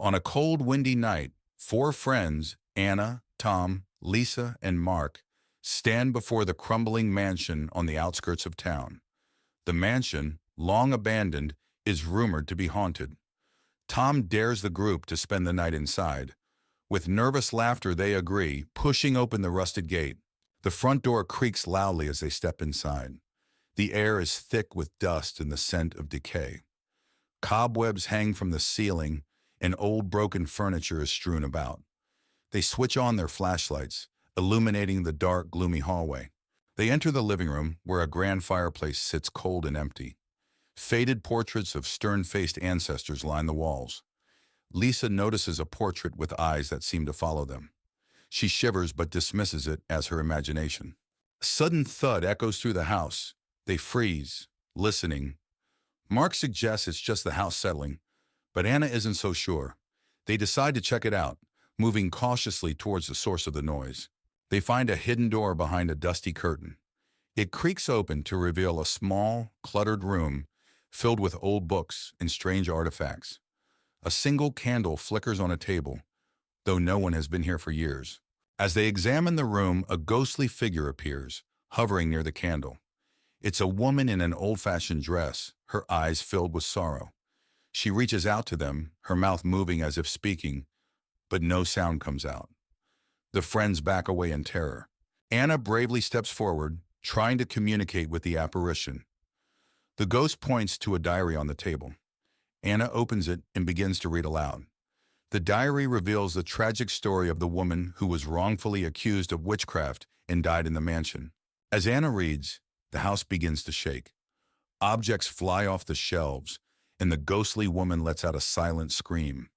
On a cold, windy night, four friends, Anna, Tom, Lisa, and Mark, stand before the crumbling mansion on the outskirts of town. The mansion, long abandoned, is rumored to be haunted. Tom dares the group to spend the night inside. With nervous laughter, they agree, pushing open the rusted gate. The front door creaks loudly as they step inside. The air is thick with dust and the scent of decay. Cobwebs hang from the ceiling, and old broken furniture is strewn about. They switch on their flashlights, illuminating the dark, gloomy hallway. They enter the living room, where a grand fireplace sits cold and empty. Faded portraits of stern-faced ancestors line the walls. Lisa notices a portrait with eyes that seem to follow them. She shivers but dismisses it as her imagination. A sudden thud echoes through the house. They freeze, listening. Mark suggests it's just the house settling, but Anna isn't so sure. They decide to check it out, moving cautiously towards the source of the noise. They find a hidden door behind a dusty curtain. It creaks open to reveal a small, cluttered room filled with old books and strange artifacts. A single candle flickers on a table, though no one has been here for years. As they examine the room, a ghostly figure appears, hovering near the candle. It's a woman in an old-fashioned dress, her eyes filled with sorrow. She reaches out to them, her mouth moving as if speaking, but no sound comes out. The friends back away in terror. Anna bravely steps forward, trying to communicate with the apparition. The ghost points to a diary on the table. Anna opens it and begins to read aloud. The diary reveals the tragic story of the woman who was wrongfully accused of witchcraft and died in the mansion. As Anna reads, the house begins to shake. Objects fly off the shelves, and the ghostly woman lets out a silent scream.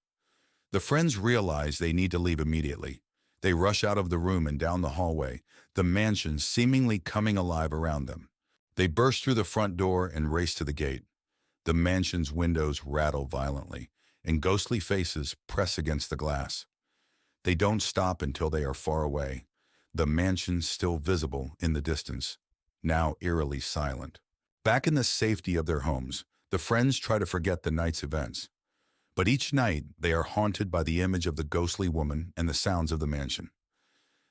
The friends realize they need to leave immediately. They rush out of the room and down the hallway, the mansion seemingly coming alive around them. They burst through the front door and race to the gate. The mansion's windows rattle violently, and ghostly faces press against the glass. They don't stop until they are far away, the mansion still visible in the distance, now eerily silent. Back in the safety of their homes, the friends try to forget the night's events. But each night, they are haunted by the image of the ghostly woman and the sounds of the mansion.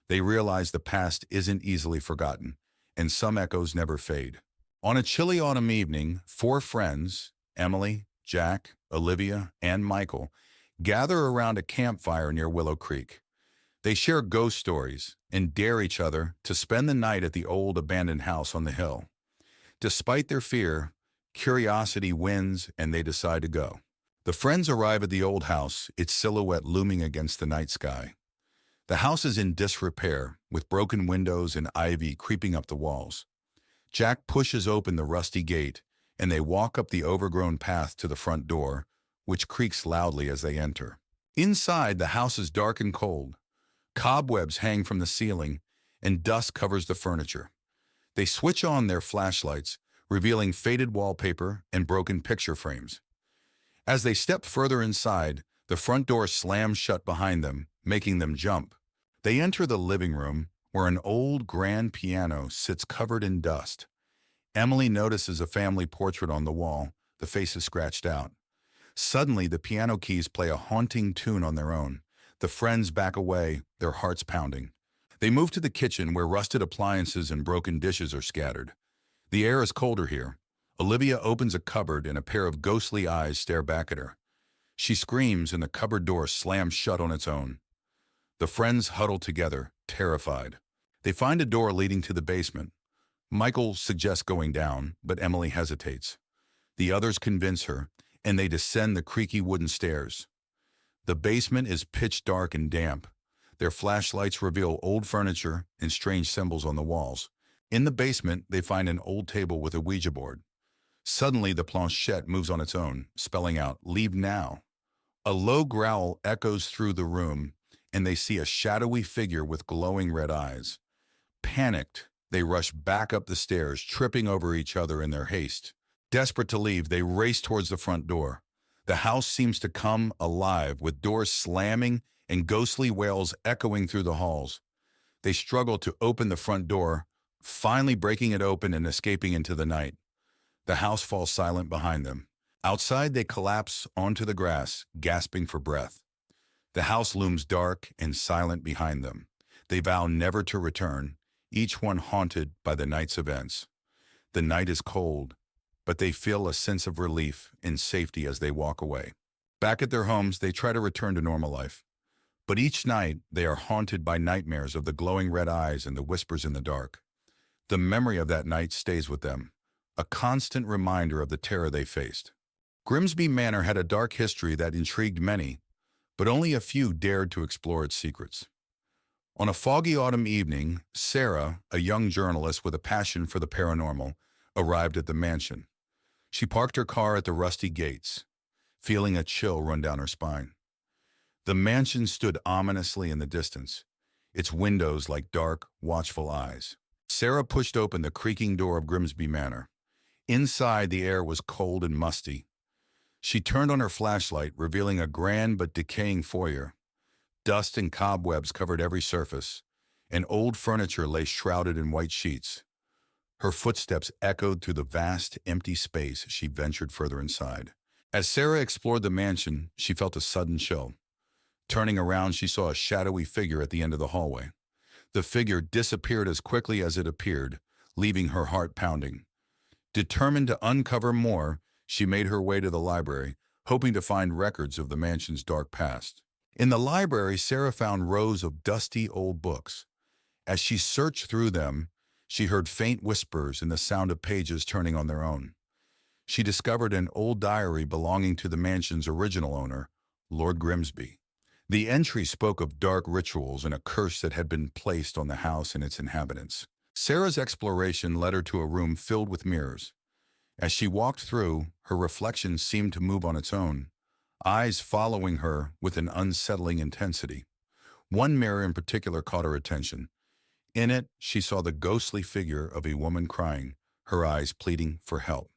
They realize the past isn't easily forgotten, and some echoes never fade. On a chilly autumn evening, four friends, Emily, Jack, Olivia, and Michael, gather around a campfire near Willow Creek. They share ghost stories and dare each other to spend the night at the old abandoned house on the hill. Despite their fear, curiosity wins and they decide to go. The friends arrive at the old house, its silhouette looming against the night sky. The house is in disrepair, with broken windows and ivy creeping up the walls. Jack pushes open the rusty gate, and they walk up the overgrown path to the front door, which creaks loudly as they enter. Inside, the house is dark and cold. Cobwebs hang from the ceiling, and dust covers the furniture. They switch on their flashlights, revealing faded wallpaper and broken picture frames. As they step further inside, the front door slams shut behind them, making them jump. They enter the living room, where an old grand piano sits covered in dust. Emily notices a family portrait on the wall, the face is scratched out. Suddenly, the piano keys play a haunting tune on their own. The friends back away, their hearts pounding. They move to the kitchen, where rusted appliances and broken dishes are scattered. The air is colder here. Olivia opens a cupboard and a pair of ghostly eyes stare back at her. She screams and the cupboard door slams shut on its own. The friends huddle together, terrified. They find a door leading to the basement. Michael suggests going down, but Emily hesitates. The others convince her, and they descend the creaky wooden stairs. The basement is pitch dark and damp. Their flashlights reveal old furniture and strange symbols on the walls. In the basement, they find an old table with a Ouija board. Suddenly, the planchette moves on its own, spelling out, "Leave now." A low growl echoes through the room, and they see a shadowy figure with glowing red eyes. Panicked, they rush back up the stairs, tripping over each other in their haste. Desperate to leave, they race towards the front door. The house seems to come alive, with doors slamming and ghostly wails echoing through the halls. They struggle to open the front door, finally breaking it open and escaping into the night. The house falls silent behind them. Outside, they collapse onto the grass, gasping for breath. The house looms dark and silent behind them. They vow never to return, each one haunted by the night's events. The night is cold, but they feel a sense of relief and safety as they walk away. Back at their homes, they try to return to normal life. But each night, they are haunted by nightmares of the glowing red eyes and the whispers in the dark. The memory of that night stays with them, a constant reminder of the terror they faced. Grimsby Manor had a dark history that intrigued many, but only a few dared to explore its secrets. On a foggy autumn evening, Sarah, a young journalist with a passion for the paranormal, arrived at the mansion. She parked her car at the rusty gates, feeling a chill run down her spine. The mansion stood ominously in the distance, its windows like dark, watchful eyes. Sarah pushed open the creaking door of Grimsby Manor. Inside, the air was cold and musty. She turned on her flashlight, revealing a grand but decaying foyer. Dust and cobwebs covered every surface, and old furniture lay shrouded in white sheets. Her footsteps echoed through the vast, empty space as she ventured further inside. As Sarah explored the mansion, she felt a sudden chill. Turning around, she saw a shadowy figure at the end of the hallway. The figure disappeared as quickly as it appeared, leaving her heart pounding. Determined to uncover more, she made her way to the library, hoping to find records of the mansion's dark past. In the library, Sarah found rows of dusty old books. As she searched through them, she heard faint whispers and the sound of pages turning on their own. She discovered an old diary belonging to the mansion's original owner, Lord Grimsby. The entry spoke of dark rituals and a curse that had been placed on the house and its inhabitants. Sarah's exploration led her to a room filled with mirrors. As she walked through, her reflection seemed to move on its own, eyes following her with an unsettling intensity. One mirror in particular caught her attention. In it, she saw the ghostly figure of a woman crying, her eyes pleading for help.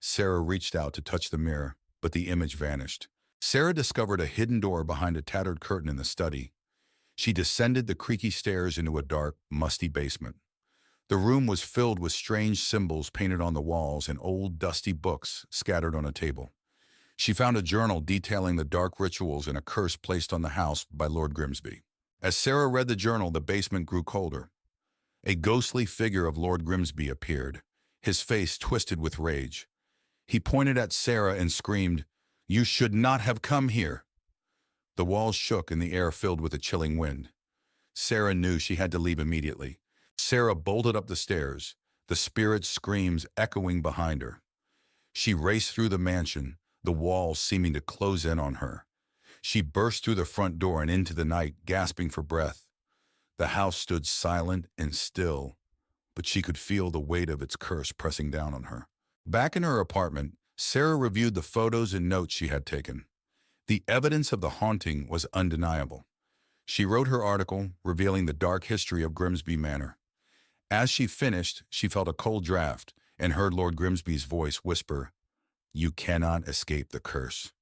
Sarah reached out to touch the mirror, but the image vanished. Sarah discovered a hidden door behind a tattered curtain in the study. She descended the creaky stairs into a dark, musty basement. The room was filled with strange symbols painted on the walls and old, dusty books scattered on a table. She found a journal detailing the dark rituals and a curse placed on the house by Lord Grimsby. As Sarah read the journal, the basement grew colder. A ghostly figure of Lord Grimsby appeared, his face twisted with rage. He pointed at Sarah and screamed, "You should not have come here." The walls shook and the air filled with a chilling wind. Sarah knew she had to leave immediately. Sarah bolted up the stairs, the spirit's screams echoing behind her. She raced through the mansion, the walls seeming to close in on her. She burst through the front door and into the night, gasping for breath. The house stood silent and still, but she could feel the weight of its curse pressing down on her. Back in her apartment, Sarah reviewed the photos and notes she had taken. The evidence of the haunting was undeniable. She wrote her article, revealing the dark history of Grimsby Manor. As she finished, she felt a cold draft and heard Lord Grimsby's voice whisper, "You cannot escape the curse."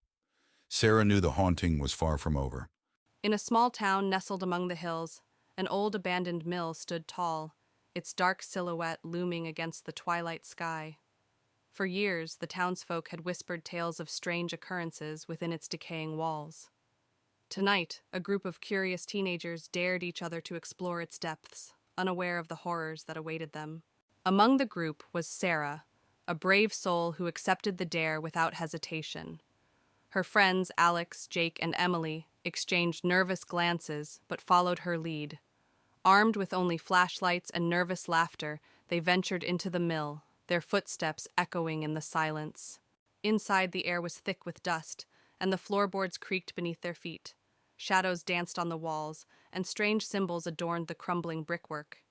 Sarah knew the haunting was far from over. In a small town nestled among the hills, an old abandoned mill stood tall, its dark silhouette looming against the twilight sky. For years, the townsfolk had whispered tales of strange occurrences within its decaying walls. Tonight, a group of curious teenagers dared each other to explore its depths, unaware of the horrors that awaited them. Among the group was Sarah, a brave soul who accepted the dare without hesitation. Her friends, Alex, Jake, and Emily, exchanged nervous glances but followed her lead. Armed with only flashlights and nervous laughter, they ventured into the mill, their footsteps echoing in the silence. Inside, the air was thick with dust, and the floorboards creaked beneath their feet. Shadows danced on the walls, and strange symbols adorned the crumbling brickwork.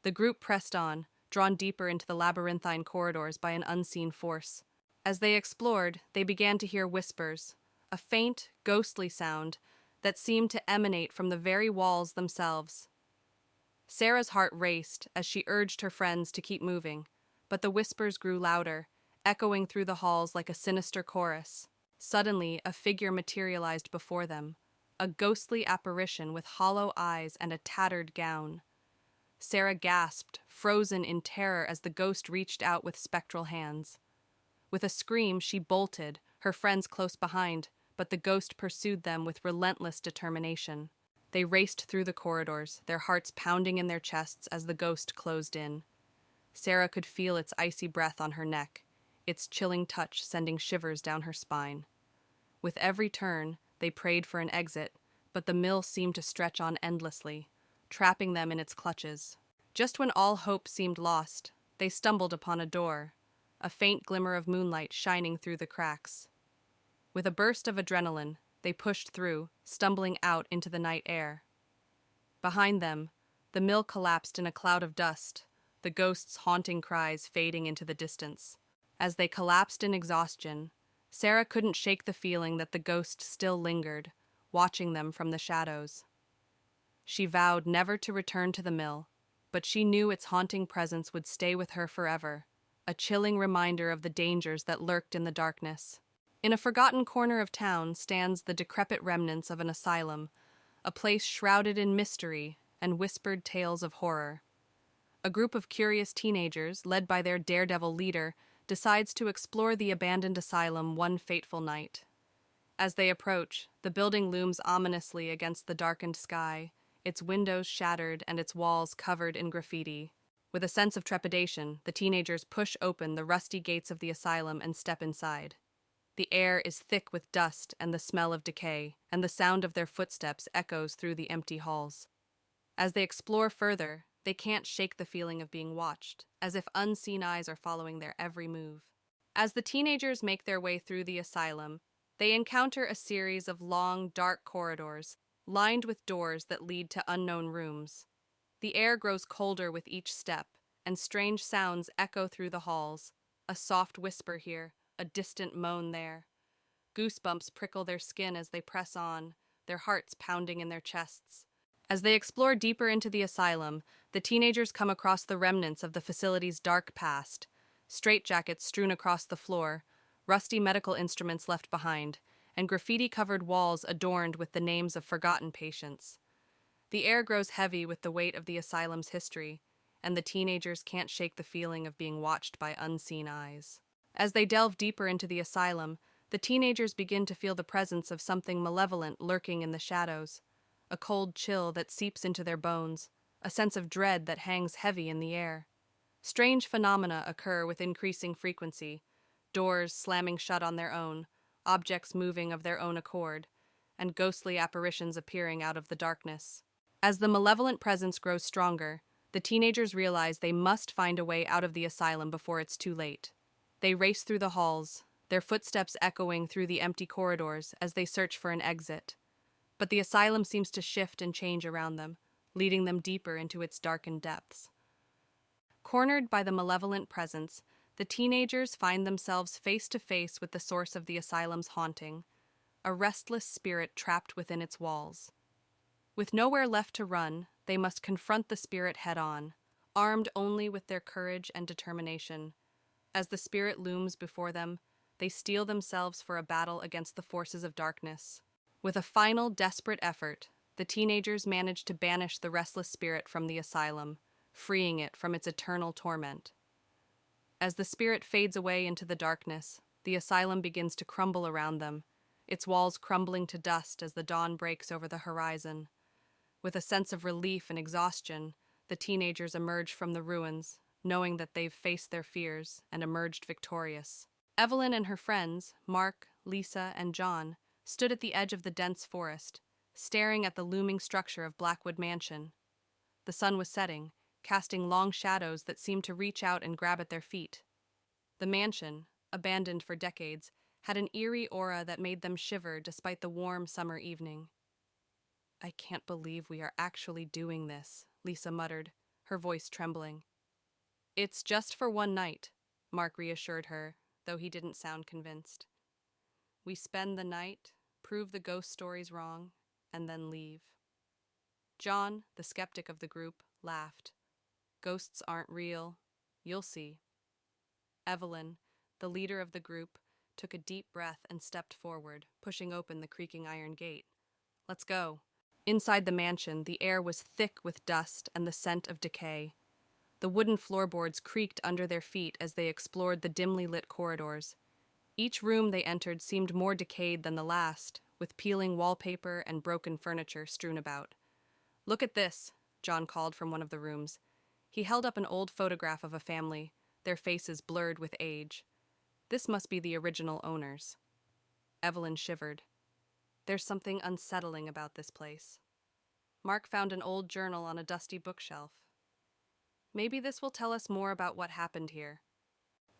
The group pressed on, drawn deeper into the labyrinthine corridors by an unseen force. As they explored, they began to hear whispers, a faint, ghostly sound that seemed to emanate from the very walls themselves. Sarah's heart raced as she urged her friends to keep moving, but the whispers grew louder, echoing through the halls like a sinister chorus. Suddenly, a figure materialized before them, a ghostly apparition with hollow eyes and a tattered gown. Sarah gasped, frozen in terror as the ghost reached out with spectral hands. With a scream, she bolted, her friends close behind, but the ghost pursued them with relentless determination. They raced through the corridors, their hearts pounding in their chests as the ghost closed in. Sarah could feel its icy breath on her neck, its chilling touch sending shivers down her spine. With every turn, they prayed for an exit, but the mill seemed to stretch on endlessly, trapping them in its clutches. Just when all hope seemed lost, they stumbled upon a door, a faint glimmer of moonlight shining through the cracks. With a burst of adrenaline, they pushed through, stumbling out into the night air. Behind them, the mill collapsed in a cloud of dust, the ghost's haunting cries fading into the distance. As they collapsed in exhaustion, Sarah couldn't shake the feeling that the ghost still lingered, watching them from the shadows. She vowed never to return to the mill, but she knew its haunting presence would stay with her forever, a chilling reminder of the dangers that lurked in the darkness. In a forgotten corner of town stands the decrepit remnants of an asylum, a place shrouded in mystery and whispered tales of horror. A group of curious teenagers, led by their daredevil leader, decides to explore the abandoned asylum one fateful night. As they approach, the building looms ominously against the darkened sky, its windows shattered and its walls covered in graffiti. With a sense of trepidation, the teenagers push open the rusty gates of the asylum and step inside. The air is thick with dust and the smell of decay, and the sound of their footsteps echoes through the empty halls. As they explore further, they can't shake the feeling of being watched, as if unseen eyes are following their every move. As the teenagers make their way through the asylum, they encounter a series of long, dark corridors, lined with doors that lead to unknown rooms. The air grows colder with each step, and strange sounds echo through the halls, a soft whisper here, a distant moan there. Goosebumps prickle their skin as they press on, their hearts pounding in their chests. As they explore deeper into the asylum, the teenagers come across the remnants of the facility's dark past, straitjackets strewn across the floor, rusty medical instruments left behind, and graffiti-covered walls adorned with the names of forgotten patients. The air grows heavy with the weight of the asylum's history, and the teenagers can't shake the feeling of being watched by unseen eyes. As they delve deeper into the asylum, the teenagers begin to feel the presence of something malevolent lurking in the shadows, a cold chill that seeps into their bones, a sense of dread that hangs heavy in the air. Strange phenomena occur with increasing frequency, doors slamming shut on their own, objects moving of their own accord, and ghostly apparitions appearing out of the darkness. As the malevolent presence grows stronger, the teenagers realize they must find a way out of the asylum before it's too late. They race through the halls, their footsteps echoing through the empty corridors as they search for an exit. But the asylum seems to shift and change around them, leading them deeper into its darkened depths. Cornered by the malevolent presence, the teenagers find themselves face to face with the source of the asylum's haunting, a restless spirit trapped within its walls. With nowhere left to run, they must confront the spirit head-on, armed only with their courage and determination. As the spirit looms before them, they steel themselves for a battle against the forces of darkness. With a final, desperate effort, the teenagers manage to banish the restless spirit from the asylum, freeing it from its eternal torment. As the spirit fades away into the darkness, the asylum begins to crumble around them, its walls crumbling to dust as the dawn breaks over the horizon. With a sense of relief and exhaustion, the teenagers emerge from the ruins, knowing that they've faced their fears and emerged victorious. Evelyn and her friends, Mark, Lisa, and John, stood at the edge of the dense forest, staring at the looming structure of Blackwood Mansion. The sun was setting, casting long shadows that seemed to reach out and grab at their feet. The mansion, abandoned for decades, had an eerie aura that made them shiver despite the warm summer evening. "I can't believe we are actually doing this," Lisa muttered, her voice trembling. "It's just for one night," Mark reassured her, though he didn't sound convinced. "We spend the night, prove the ghost stories wrong, and then leave." John, the skeptic of the group, laughed. "Ghosts aren't real. You'll see." Evelyn, the leader of the group, took a deep breath and stepped forward, pushing open the creaking iron gate. "Let's go." Inside the mansion, the air was thick with dust and the scent of decay. The wooden floorboards creaked under their feet as they explored the dimly lit corridors. Each room they entered seemed more decayed than the last, with peeling wallpaper and broken furniture strewn about. "Look at this," John called from one of the rooms. He held up an old photograph of a family, their faces blurred with age. "This must be the original owners." Evelyn shivered. "There's something unsettling about this place." Mark found an old journal on a dusty bookshelf. "Maybe this will tell us more about what happened here."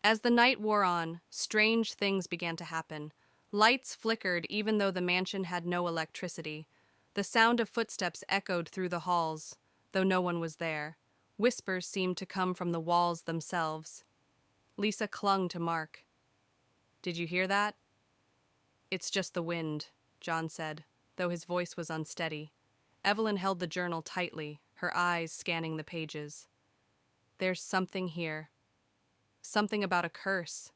As the night wore on, strange things began to happen. Lights flickered even though the mansion had no electricity. The sound of footsteps echoed through the halls, though no one was there. Whispers seemed to come from the walls themselves. Lisa clung to Mark. "Did you hear that?" "It's just the wind," John said, though his voice was unsteady. Evelyn held the journal tightly, her eyes scanning the pages. "There's something here. Something about a curse."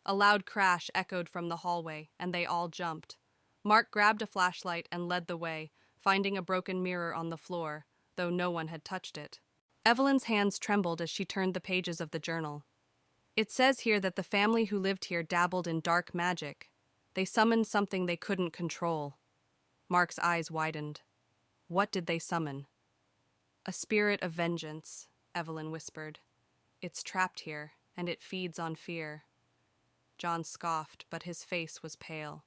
A loud crash echoed from the hallway, and they all jumped. Mark grabbed a flashlight and led the way, finding a broken mirror on the floor, though no one had touched it. Evelyn's hands trembled as she turned the pages of the journal. "It says here that the family who lived here dabbled in dark magic. They summoned something they couldn't control." Mark's eyes widened. "What did they summon?" "A spirit of vengeance," Evelyn whispered. "It's trapped here, and it feeds on fear." John scoffed, but his face was pale.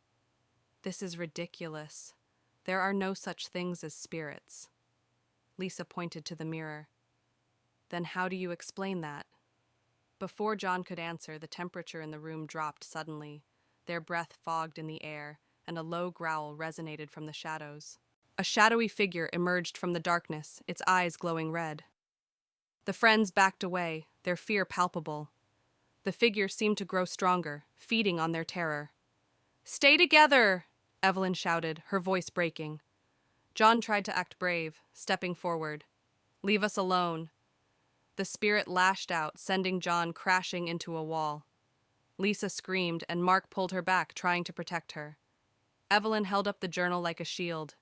"This is ridiculous. There are no such things as spirits." Lisa pointed to the mirror. "Then how do you explain that?" Before John could answer, the temperature in the room dropped suddenly. Their breath fogged in the air, and a low growl resonated from the shadows. A shadowy figure emerged from the darkness, its eyes glowing red. The friends backed away, their fear palpable. The figure seemed to grow stronger, feeding on their terror. "Stay together!" Evelyn shouted, her voice breaking. John tried to act brave, stepping forward. "Leave us alone." The spirit lashed out, sending John crashing into a wall. Lisa screamed, and Mark pulled her back, trying to protect her. Evelyn held up the journal like a shield.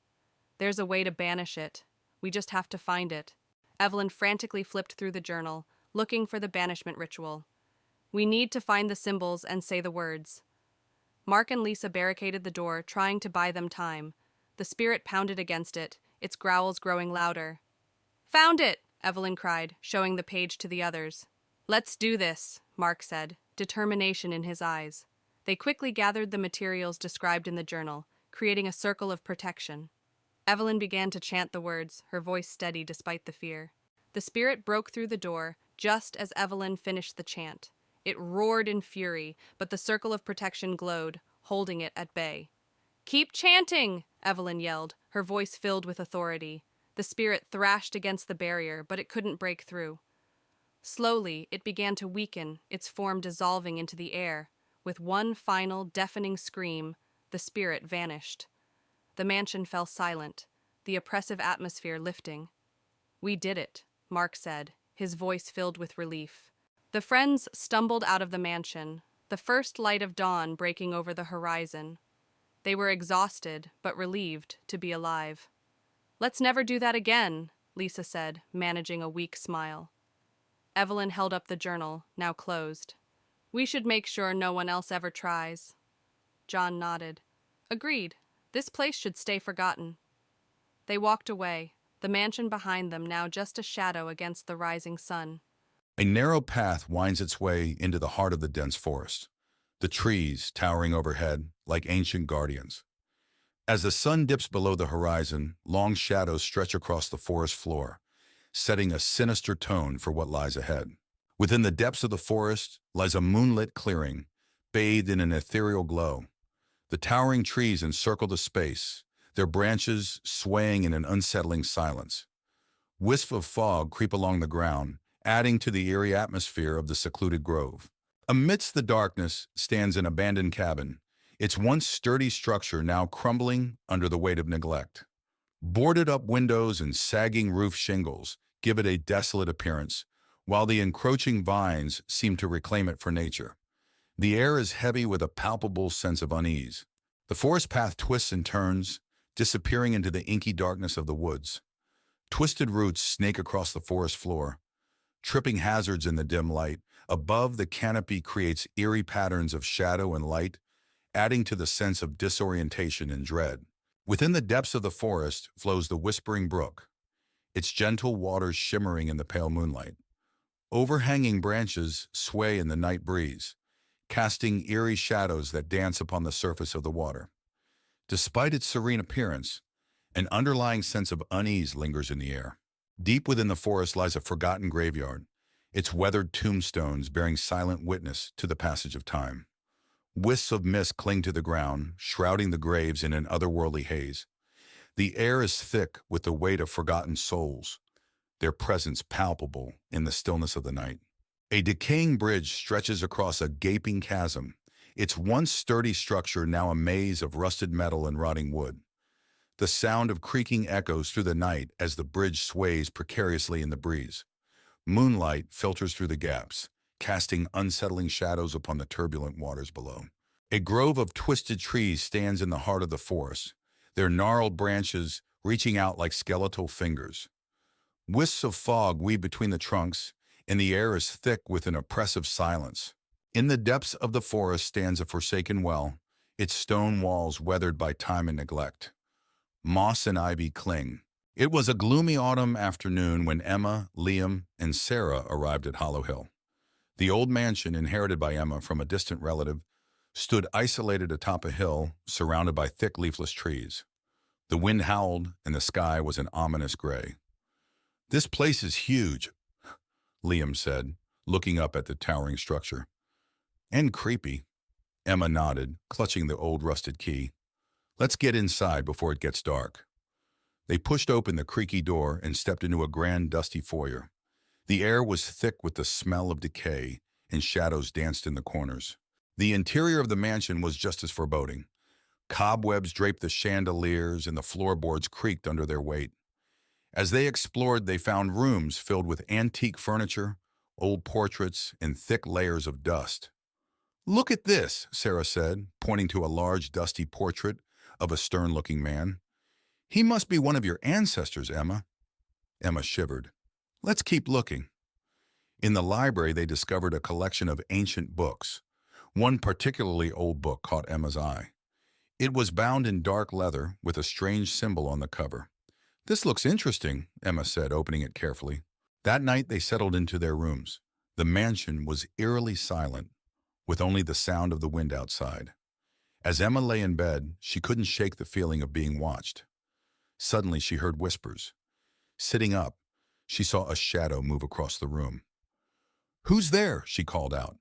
"There's a way to banish it. We just have to find it." Evelyn frantically flipped through the journal, looking for the banishment ritual. "We need to find the symbols and say the words." Mark and Lisa barricaded the door, trying to buy them time. The spirit pounded against it, its growls growing louder. "Found it!" Evelyn cried, showing the page to the others. "Let's do this," Mark said, determination in his eyes. They quickly gathered the materials described in the journal, creating a circle of protection. Evelyn began to chant the words, her voice steady despite the fear. The spirit broke through the door just as Evelyn finished the chant. It roared in fury, but the circle of protection glowed, holding it at bay. "Keep chanting!" Evelyn yelled, her voice filled with authority. The spirit thrashed against the barrier, but it couldn't break through. Slowly, it began to weaken, its form dissolving into the air. With one final, deafening scream, the spirit vanished. The mansion fell silent, the oppressive atmosphere lifting. "We did it," Mark said, his voice filled with relief. The friends stumbled out of the mansion, the first light of dawn breaking over the horizon. They were exhausted, but relieved to be alive. "Let's never do that again," Lisa said, managing a weak smile. Evelyn held up the journal, now closed. "We should make sure no one else ever tries." John nodded. "Agreed. This place should stay forgotten." They walked away, the mansion behind them now just a shadow against the rising sun. A narrow path winds its way into the heart of the dense forest, the trees towering overhead like ancient guardians. As the sun dips below the horizon, long shadows stretch across the forest floor, setting a sinister tone for what lies ahead. Within the depths of the forest lies a moonlit clearing, bathed in an ethereal glow. The towering trees encircle the space, their branches swaying in an unsettling silence. Wisps of fog creep along the ground, adding to the eerie atmosphere of the secluded grove. Amidst the darkness stands an abandoned cabin, its once sturdy structure now crumbling under the weight of neglect. Boarded-up windows and sagging roof shingles give it a desolate appearance, while the encroaching vines seem to reclaim it for nature. The air is heavy with a palpable sense of unease. The forest path twists and turns, disappearing into the inky darkness of the woods. Twisted roots snake across the forest floor, tripping hazards in the dim light, Above, the canopy creates eerie patterns of shadow and light, adding to the sense of disorientation and dread. Within the depths of the forest flows the Whispering Brook, its gentle waters shimmering in the pale moonlight. Overhanging branches sway in the night breeze, casting eerie shadows that dance upon the surface of the water. Despite its serene appearance, an underlying sense of unease lingers in the air. Deep within the forest lies a forgotten graveyard, its weathered tombstones bearing silent witness to the passage of time. Wisps of mist cling to the ground, shrouding the graves in an otherworldly haze. The air is thick with the weight of forgotten souls, their presence palpable in the stillness of the night. A decaying bridge stretches across a gaping chasm, its once sturdy structure now a maze of rusted metal and rotting wood. The sound of creaking echoes through the night as the bridge sways precariously in the breeze. Moonlight filters through the gaps, casting unsettling shadows upon the turbulent waters below. A grove of twisted trees stands in the heart of the forest, their gnarled branches reaching out like skeletal fingers. Wisps of fog weave between the trunks, and the air is thick with an oppressive silence. In the depths of the forest stands a forsaken well, its stone walls weathered by time and neglect. Moss and ivy cling. It was a gloomy autumn afternoon when Emma, Liam, and Sarah arrived at Hollow Hill. The old mansion, inherited by Emma from a distant relative, stood isolated atop a hill, surrounded by thick leafless trees. The wind howled, and the sky was an ominous gray. "This place is huge," Liam said, looking up at the towering structure. "And creepy." Emma nodded, clutching the old rusted key. "Let's get inside before it gets dark." They pushed open the creaky door and stepped into a grand, dusty foyer. The air was thick with the smell of decay, and shadows danced in the corners. The interior of the mansion was just as foreboding. Cobwebs draped the chandeliers, and the floorboards creaked under their weight. As they explored, they found rooms filled with antique furniture, old portraits, and thick layers of dust. "Look at this," Sarah said, pointing to a large, dusty portrait of a stern-looking man. "He must be one of your ancestors, Emma." Emma shivered. "Let's keep looking." In the library, they discovered a collection of ancient books. One particularly old book caught Emma's eye. It was bound in dark leather with a strange symbol on the cover. "This looks interesting," Emma said, opening it carefully. That night, they settled into their rooms. The mansion was eerily silent, with only the sound of the wind outside. As Emma lay in bed, she couldn't shake the feeling of being watched. Suddenly, she heard whispers. Sitting up, she saw a shadow move across the room. "Who's there?" she called out.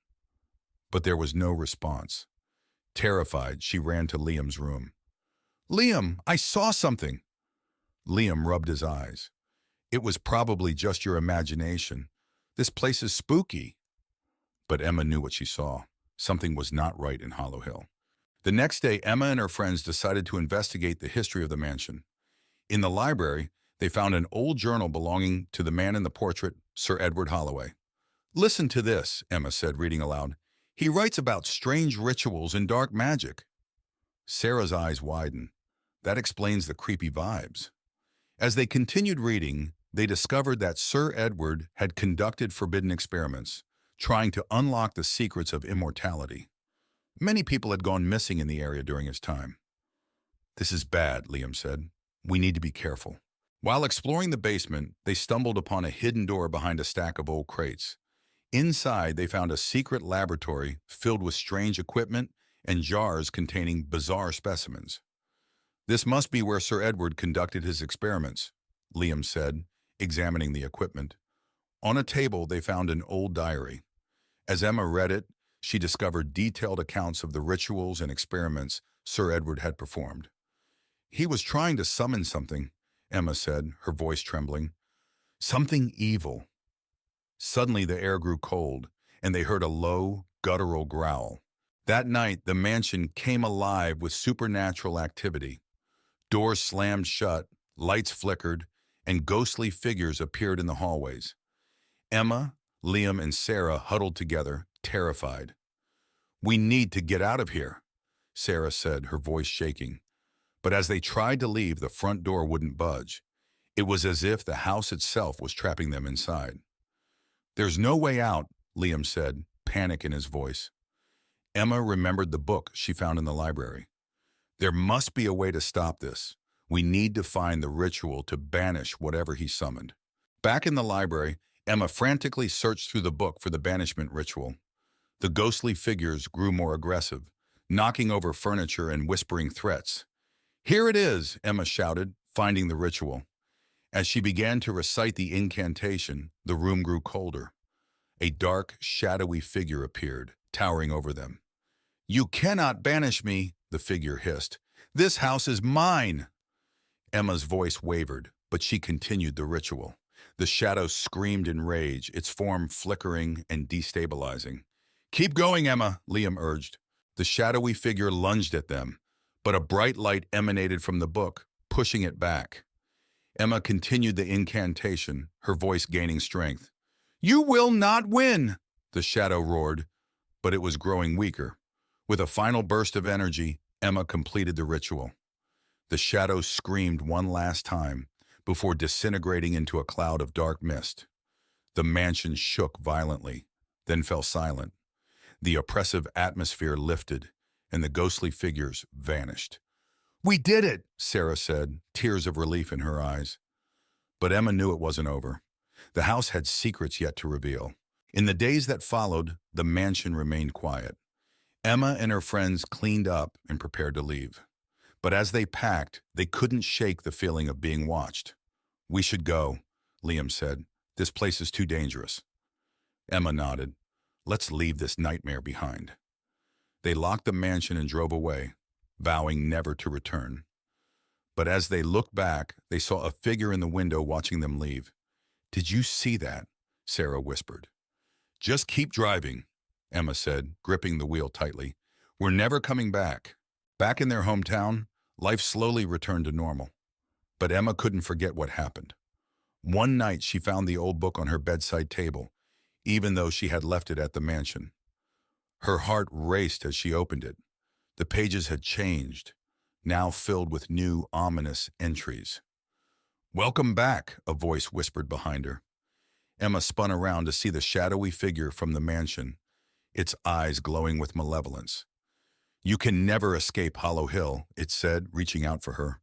But there was no response. Terrified, she ran to Liam's room. "Liam, I saw something." Liam rubbed his eyes. "It was probably just your imagination. This place is spooky." But Emma knew what she saw. Something was not right in Hollow Hill. The next day, Emma and her friends decided to investigate the history of the mansion. In the library, they found an old journal belonging to the man in the portrait, Sir Edward Holloway. "Listen to this," Emma said, reading aloud. "He writes about strange rituals and dark magic." Sarah's eyes widened. That explains the creepy vibes. As they continued reading, they discovered that Sir Edward had conducted forbidden experiments, trying to unlock the secrets of immortality. Many people had gone missing in the area during his time. "This is bad," Liam said. "We need to be careful." While exploring the basement, they stumbled upon a hidden door behind a stack of old crates. Inside, they found a secret laboratory filled with strange equipment and jars containing bizarre specimens. "This must be where Sir Edward conducted his experiments," Liam said, examining the equipment. On a table, they found an old diary. As Emma read it, she discovered detailed accounts of the rituals and experiments Sir Edward had performed. "He was trying to summon something," Emma said, her voice trembling. "Something evil." Suddenly, the air grew cold, and they heard a low, guttural growl. That night, the mansion came alive with supernatural activity. Doors slammed shut, lights flickered, and ghostly figures appeared in the hallways. Emma, Liam, and Sarah huddled together, terrified. "We need to get out of here," Sarah said, her voice shaking. But as they tried to leave, the front door wouldn't budge. It was as if the house itself was trapping them inside. "There's no way out," Liam said, panic in his voice. Emma remembered the book she found in the library. There must be a way to stop this. We need to find the ritual to banish whatever he summoned. Back in the library, Emma frantically searched through the book for the banishment ritual. The ghostly figures grew more aggressive, knocking over furniture and whispering threats. "Here it is," Emma shouted, finding the ritual. As she began to recite the incantation, the room grew colder. A dark, shadowy figure appeared, towering over them. "You cannot banish me," the figure hissed. "This house is mine." Emma's voice wavered, but she continued the ritual. The shadow screamed in rage, its form flickering and destabilizing. "Keep going, Emma," Liam urged. The shadowy figure lunged at them, but a bright light emanated from the book, pushing it back. Emma continued the incantation, her voice gaining strength. "You will not win," the shadow roared, but it was growing weaker. With a final burst of energy, Emma completed the ritual. The shadow screamed one last time before disintegrating into a cloud of dark mist. The mansion shook violently, then fell silent. The oppressive atmosphere lifted, and the ghostly figures vanished. "We did it," Sarah said, tears of relief in her eyes. But Emma knew it wasn't over. The house had secrets yet to reveal. In the days that followed, the mansion remained quiet. Emma and her friends cleaned up and prepared to leave. But as they packed, they couldn't shake the feeling of being watched. "We should go," Liam said. "This place is too dangerous." Emma nodded. "Let's leave this nightmare behind." They locked the mansion and drove away, vowing never to return. But as they looked back, they saw a figure in the window watching them leave. "Did you see that?" Sarah whispered. "Just keep driving," Emma said, gripping the wheel tightly. "We're never coming back." Back in their hometown, life slowly returned to normal. But Emma couldn't forget what happened. One night she found the old book on her bedside table, even though she had left it at the mansion. Her heart raced as she opened it. The pages had changed, now filled with new, ominous entries. "Welcome back," a voice whispered behind her. Emma spun around to see the shadowy figure from the mansion, its eyes glowing with malevolence. "You can never escape Hollow Hill," it said, reaching out for her.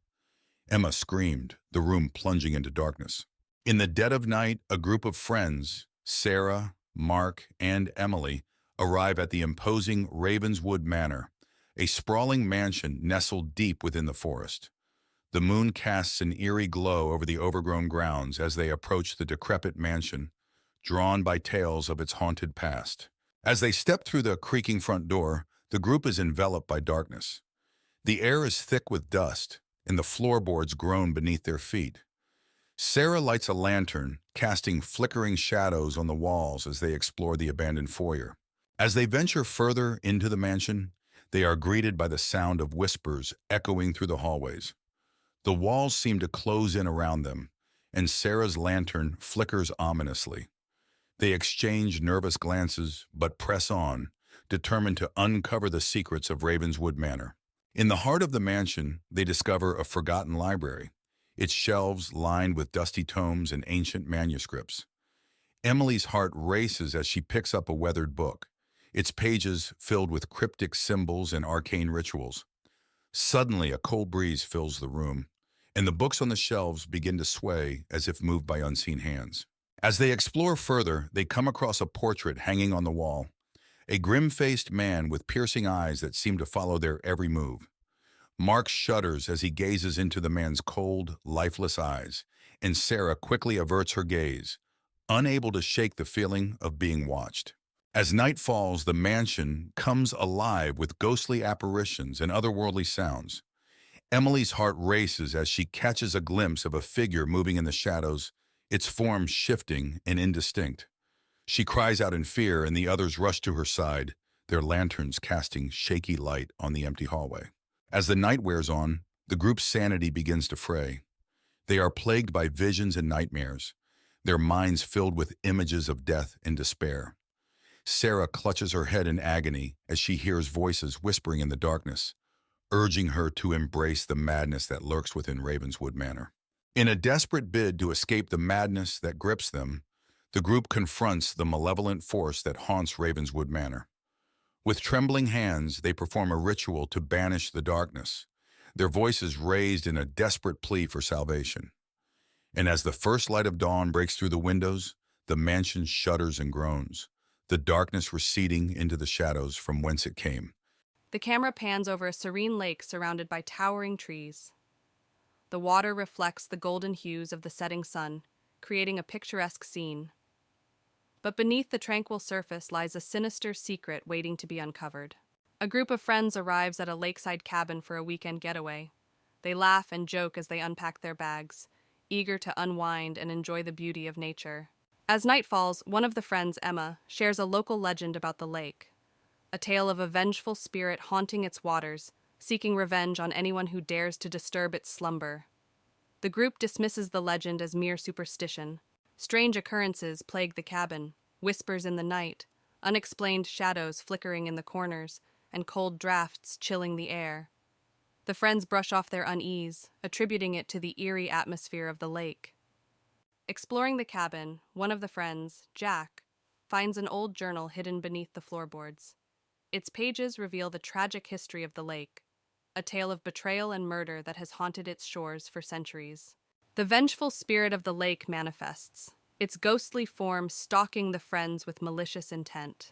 Emma screamed, the room plunging into darkness. In the dead of night, a group of friends, Sarah, Mark, and Emily, arrive at the imposing Ravenswood Manor, a sprawling mansion nestled deep within the forest. The moon casts an eerie glow over the overgrown grounds as they approach the decrepit mansion, drawn by tales of its haunted past. As they step through the creaking front door, the group is enveloped by darkness. The air is thick with dust, and the floorboards groan beneath their feet. Sarah lights a lantern, casting flickering shadows on the walls as they explore the abandoned foyer. As they venture further into the mansion, they are greeted by the sound of whispers echoing through the hallways. The walls seem to close in around them, and Sarah's lantern flickers ominously. They exchange nervous glances, but press on, determined to uncover the secrets of Ravenswood Manor. In the heart of the mansion, they discover a forgotten library, its shelves lined with dusty tomes and ancient manuscripts. Emily's heart races as she picks up a weathered book, its pages filled with cryptic symbols and arcane rituals. Suddenly, a cold breeze fills the room, and the books on the shelves begin to sway as if moved by unseen hands. As they explore further, they come across a portrait hanging on the wall, a grim-faced man with piercing eyes that seem to follow their every move. Mark shudders as he gazes into the man's cold, lifeless eyes, and Sarah quickly averts her gaze, unable to shake the feeling of being watched. As night falls, the mansion comes alive with ghostly apparitions and otherworldly sounds. Emily's heart races as she catches a glimpse of a figure moving in the shadows, its form shifting and indistinct. She cries out in fear, and the others rush to her side, their lanterns casting shaky light on the empty hallway. As the night wears on, the group's sanity begins to fray. They are plagued by visions and nightmares, their minds filled with images of death and despair. Sarah clutches her head in agony as she hears voices whispering in the darkness, urging her to embrace the madness that lurks within Ravenswood Manor. In a desperate bid to escape the madness that grips them, The group confronts the malevolent force that haunts Ravenswood Manor. With trembling hands, they perform a ritual to banish the darkness, their voices raised in a desperate plea for salvation. And as the first light of dawn breaks through the windows, the mansion shudders and groans, the darkness receding into the shadows from whence it came. The camera pans over a serene lake surrounded by towering trees. The water reflects the golden hues of the setting sun, creating a picturesque scene. But beneath the tranquil surface lies a sinister secret waiting to be uncovered. A group of friends arrives at a lakeside cabin for a weekend getaway. They laugh and joke as they unpack their bags, eager to unwind and enjoy the beauty of nature. As night falls, one of the friends, Emma, shares a local legend about the lake, a tale of a vengeful spirit haunting its waters, seeking revenge on anyone who dares to disturb its slumber. The group dismisses the legend as mere superstition. Strange occurrences plague the cabin, whispers in the night, unexplained shadows flickering in the corners, and cold drafts chilling the air. The friends brush off their unease, attributing it to the eerie atmosphere of the lake. Exploring the cabin, one of the friends, Jack, finds an old journal hidden beneath the floorboards. Its pages reveal the tragic history of the lake, a tale of betrayal and murder that has haunted its shores for centuries. The vengeful spirit of the lake manifests, its ghostly form stalking the friends with malicious intent.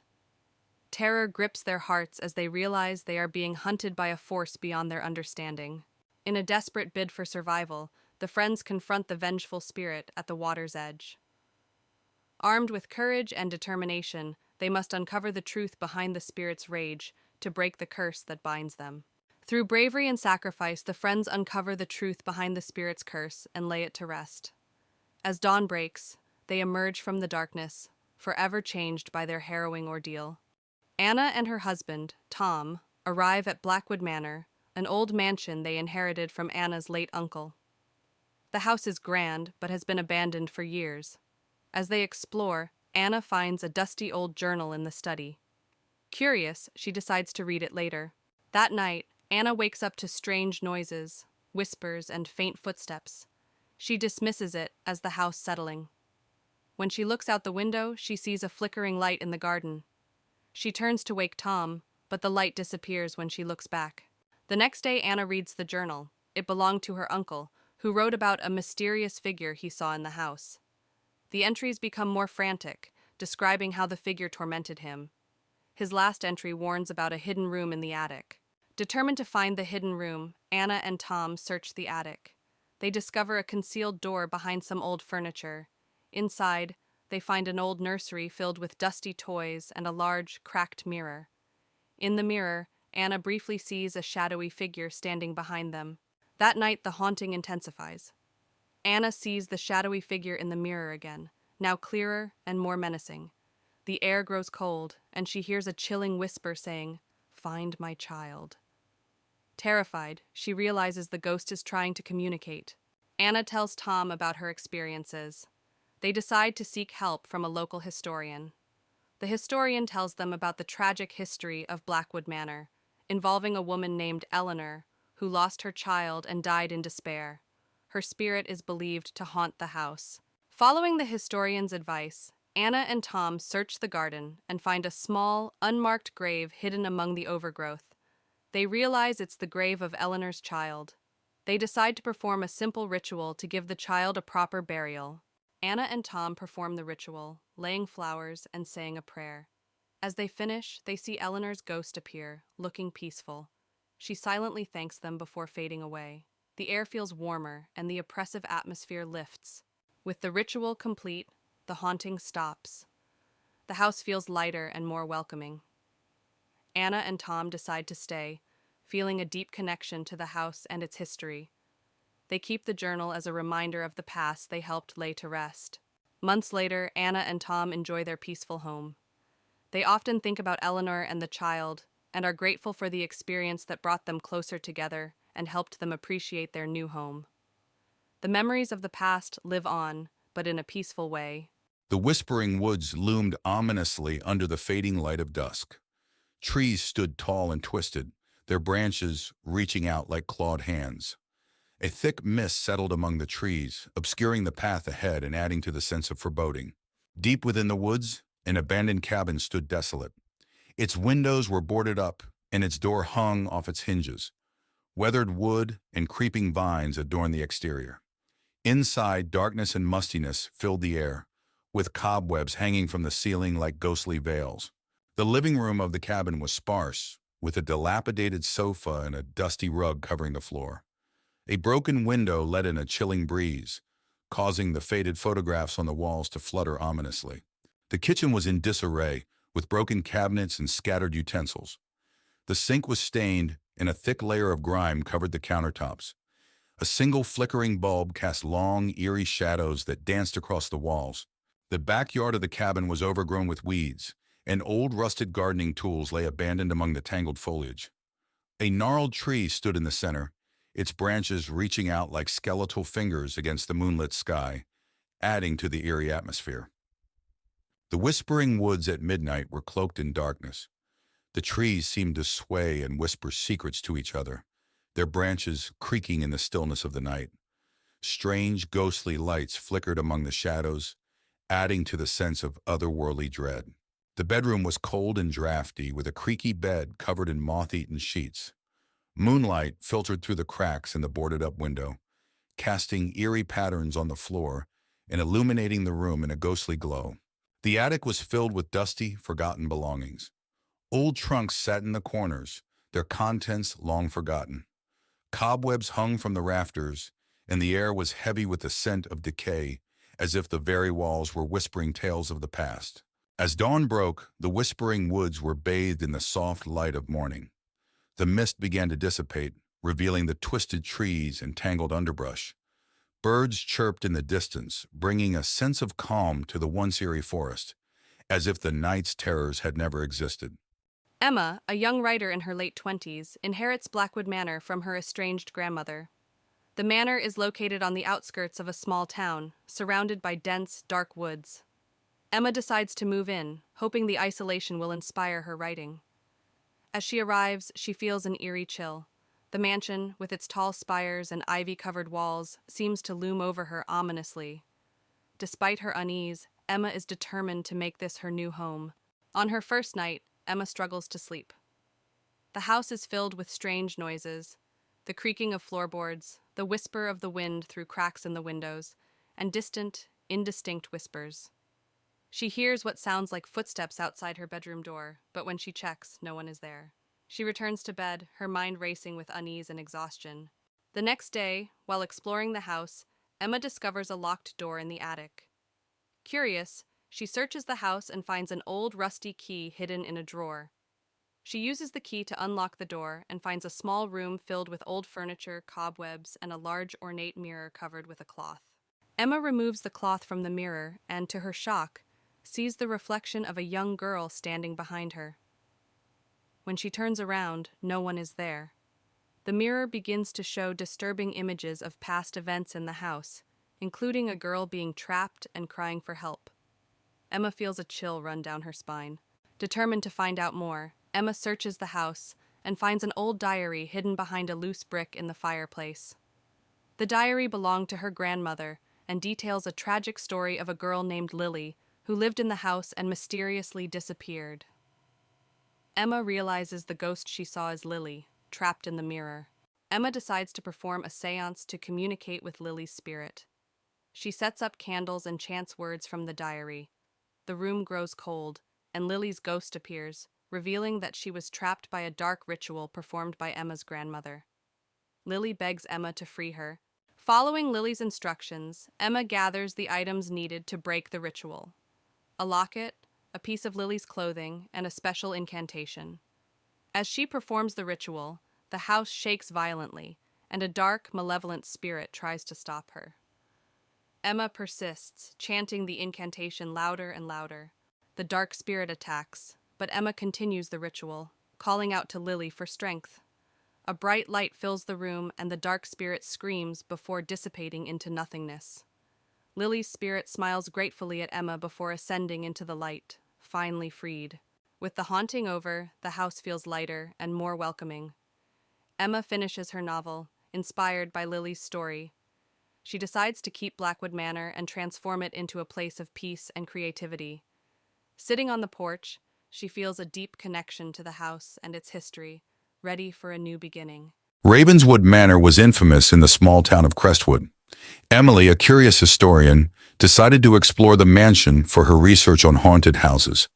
Terror grips their hearts as they realize they are being hunted by a force beyond their understanding. In a desperate bid for survival, the friends confront the vengeful spirit at the water's edge. Armed with courage and determination, they must uncover the truth behind the spirit's rage to break the curse that binds them. Through bravery and sacrifice, the friends uncover the truth behind the spirit's curse and lay it to rest. As dawn breaks, they emerge from the darkness, forever changed by their harrowing ordeal. Anna and her husband, Tom, arrive at Blackwood Manor, an old mansion they inherited from Anna's late uncle. The house is grand, but has been abandoned for years. As they explore, Anna finds a dusty old journal in the study. Curious, she decides to read it later. That night, Anna wakes up to strange noises, whispers, and faint footsteps. She dismisses it as the house settling. When she looks out the window, she sees a flickering light in the garden. She turns to wake Tom, but the light disappears when she looks back. The next day, Anna reads the journal. It belonged to her uncle, who wrote about a mysterious figure he saw in the house. The entries become more frantic, describing how the figure tormented him. His last entry warns about a hidden room in the attic. Determined to find the hidden room, Anna and Tom search the attic. They discover a concealed door behind some old furniture. Inside, they find an old nursery filled with dusty toys and a large, cracked mirror. In the mirror, Anna briefly sees a shadowy figure standing behind them. That night, the haunting intensifies. Anna sees the shadowy figure in the mirror again, now clearer and more menacing. The air grows cold, and she hears a chilling whisper saying, "Find my child." Terrified, she realizes the ghost is trying to communicate. Anna tells Tom about her experiences. They decide to seek help from a local historian. The historian tells them about the tragic history of Blackwood Manor, involving a woman named Eleanor, who lost her child and died in despair. Her spirit is believed to haunt the house. Following the historian's advice, Anna and Tom search the garden and find a small, unmarked grave hidden among the overgrowth. They realize it's the grave of Eleanor's child. They decide to perform a simple ritual to give the child a proper burial. Anna and Tom perform the ritual, laying flowers and saying a prayer. As they finish, they see Eleanor's ghost appear, looking peaceful. She silently thanks them before fading away. The air feels warmer, and the oppressive atmosphere lifts. With the ritual complete, the haunting stops. The house feels lighter and more welcoming. Anna and Tom decide to stay, feeling a deep connection to the house and its history. They keep the journal as a reminder of the past they helped lay to rest. Months later, Anna and Tom enjoy their peaceful home. They often think about Eleanor and the child, and are grateful for the experience that brought them closer together and helped them appreciate their new home. The memories of the past live on, but in a peaceful way. The whispering woods loomed ominously under the fading light of dusk. Trees stood tall and twisted, their branches reaching out like clawed hands. A thick mist settled among the trees, obscuring the path ahead and adding to the sense of foreboding. Deep within the woods, an abandoned cabin stood desolate. Its windows were boarded up, and its door hung off its hinges. Weathered wood and creeping vines adorned the exterior. Inside, darkness and mustiness filled the air, with cobwebs hanging from the ceiling like ghostly veils. The living room of the cabin was sparse, with a dilapidated sofa and a dusty rug covering the floor. A broken window let in a chilling breeze, causing the faded photographs on the walls to flutter ominously. The kitchen was in disarray, with broken cabinets and scattered utensils. The sink was stained, and a thick layer of grime covered the countertops. A single flickering bulb cast long, eerie shadows that danced across the walls. The backyard of the cabin was overgrown with weeds, and old rusted gardening tools lay abandoned among the tangled foliage. A gnarled tree stood in the center, its branches reaching out like skeletal fingers against the moonlit sky, adding to the eerie atmosphere. The whispering woods at midnight were cloaked in darkness. The trees seemed to sway and whisper secrets to each other, their branches creaking in the stillness of the night. Strange, ghostly lights flickered among the shadows, adding to the sense of otherworldly dread. The bedroom was cold and drafty, with a creaky bed covered in moth-eaten sheets. Moonlight filtered through the cracks in the boarded-up window, casting eerie patterns on the floor and illuminating the room in a ghostly glow. The attic was filled with dusty, forgotten belongings. Old trunks sat in the corners, their contents long forgotten. Cobwebs hung from the rafters, and the air was heavy with the scent of decay, as if the very walls were whispering tales of the past. As dawn broke, the whispering woods were bathed in the soft light of morning. The mist began to dissipate, revealing the twisted trees and tangled underbrush. Birds chirped in the distance, bringing a sense of calm to the once eerie forest, as if the night's terrors had never existed. Emma, a young writer in her late 20s, inherits Blackwood Manor from her estranged grandmother. The manor is located on the outskirts of a small town, surrounded by dense, dark woods. Emma decides to move in, hoping the isolation will inspire her writing. As she arrives, she feels an eerie chill. The mansion, with its tall spires and ivy-covered walls, seems to loom over her ominously. Despite her unease, Emma is determined to make this her new home. On her first night, Emma struggles to sleep. The house is filled with strange noises, the creaking of floorboards, the whisper of the wind through cracks in the windows, and distant, indistinct whispers. She hears what sounds like footsteps outside her bedroom door, but when she checks, no one is there. She returns to bed, her mind racing with unease and exhaustion. The next day, while exploring the house, Emma discovers a locked door in the attic. Curious, she searches the house and finds an old rusty key hidden in a drawer. She uses the key to unlock the door and finds a small room filled with old furniture, cobwebs, and a large ornate mirror covered with a cloth. Emma removes the cloth from the mirror and, to her shock, sees the reflection of a young girl standing behind her. When she turns around, no one is there. The mirror begins to show disturbing images of past events in the house, including a girl being trapped and crying for help. Emma feels a chill run down her spine. Determined to find out more, Emma searches the house and finds an old diary hidden behind a loose brick in the fireplace. The diary belonged to her grandmother and details a tragic story of a girl named Lily who lived in the house and mysteriously disappeared. Emma realizes the ghost she saw is Lily, trapped in the mirror. Emma decides to perform a seance to communicate with Lily's spirit. She sets up candles and chants words from the diary. The room grows cold, and Lily's ghost appears, revealing that she was trapped by a dark ritual performed by Emma's grandmother. Lily begs Emma to free her. Following Lily's instructions, Emma gathers the items needed to break the ritual: a locket, a piece of Lily's clothing, and a special incantation. As she performs the ritual, the house shakes violently, and a dark, malevolent spirit tries to stop her. Emma persists, chanting the incantation louder and louder. The dark spirit attacks, but Emma continues the ritual, calling out to Lily for strength. A bright light fills the room, and the dark spirit screams before dissipating into nothingness. Lily's spirit smiles gratefully at Emma before ascending into the light, finally freed. With the haunting over, the house feels lighter and more welcoming. Emma finishes her novel, inspired by Lily's story. She decides to keep Blackwood Manor and transform it into a place of peace and creativity. Sitting on the porch, she feels a deep connection to the house and its history, ready for a new beginning. Ravenswood Manor was infamous in the small town of Crestwood. Emily, a curious historian, decided to explore the mansion for her research on haunted houses.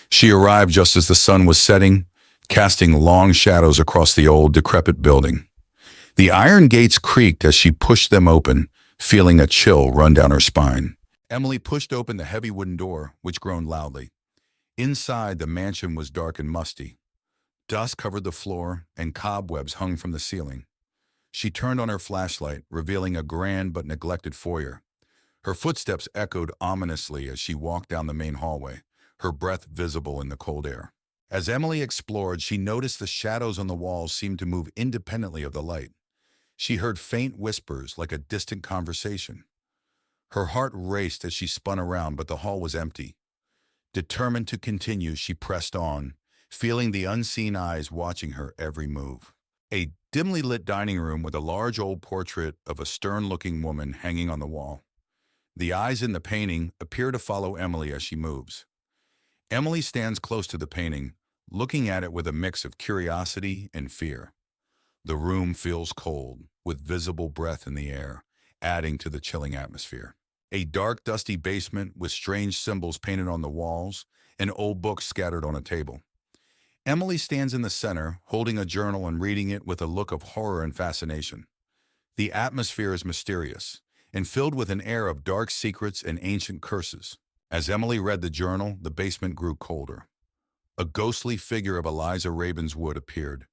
She arrived just as the sun was setting, casting long shadows across the old, decrepit building. The iron gates creaked as she pushed them open, feeling a chill run down her spine. Emily pushed open the heavy wooden door, which groaned loudly. Inside, the mansion was dark and musty. Dust covered the floor, and cobwebs hung from the ceiling. She turned on her flashlight, revealing a grand but neglected foyer. Her footsteps echoed ominously as she walked down the main hallway, her breath visible in the cold air. As Emily explored, she noticed the shadows on the walls seemed to move independently of the light. She heard faint whispers like a distant conversation. Her heart raced as she spun around, but the hall was empty. Determined to continue, she pressed on, feeling the unseen eyes watching her every move. A dimly lit dining room with a large old portrait of a stern-looking woman hanging on the wall. The eyes in the painting appear to follow Emily as she moves. Emily stands close to the painting, looking at it with a mix of curiosity and fear. The room feels cold, with visible breath in the air, adding to the chilling atmosphere. A dark, dusty basement with strange symbols painted on the walls and old books scattered on a table. Emily stands in the center, holding a journal and reading it with a look of horror and fascination. The atmosphere is mysterious and filled with an air of dark secrets and ancient curses. As Emily read the journal, the basement grew colder. A ghostly figure of Eliza Ravenswood appeared,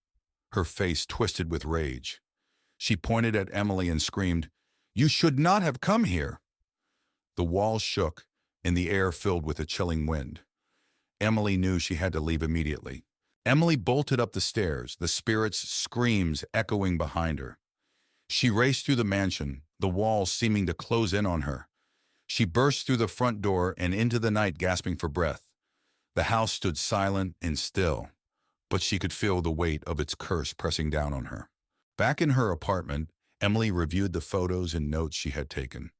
her face twisted with rage. She pointed at Emily and screamed, "You should not have come here!" The walls shook, and the air filled with a chilling wind. Emily knew she had to leave immediately. Emily bolted up the stairs, the spirit's screams echoing behind her. She raced through the mansion, the walls seeming to close in on her. She burst through the front door and into the night, gasping for breath. The house stood silent and still, but she could feel the weight of its curse pressing down on her. Back in her apartment, Emily reviewed the photos and notes she had taken.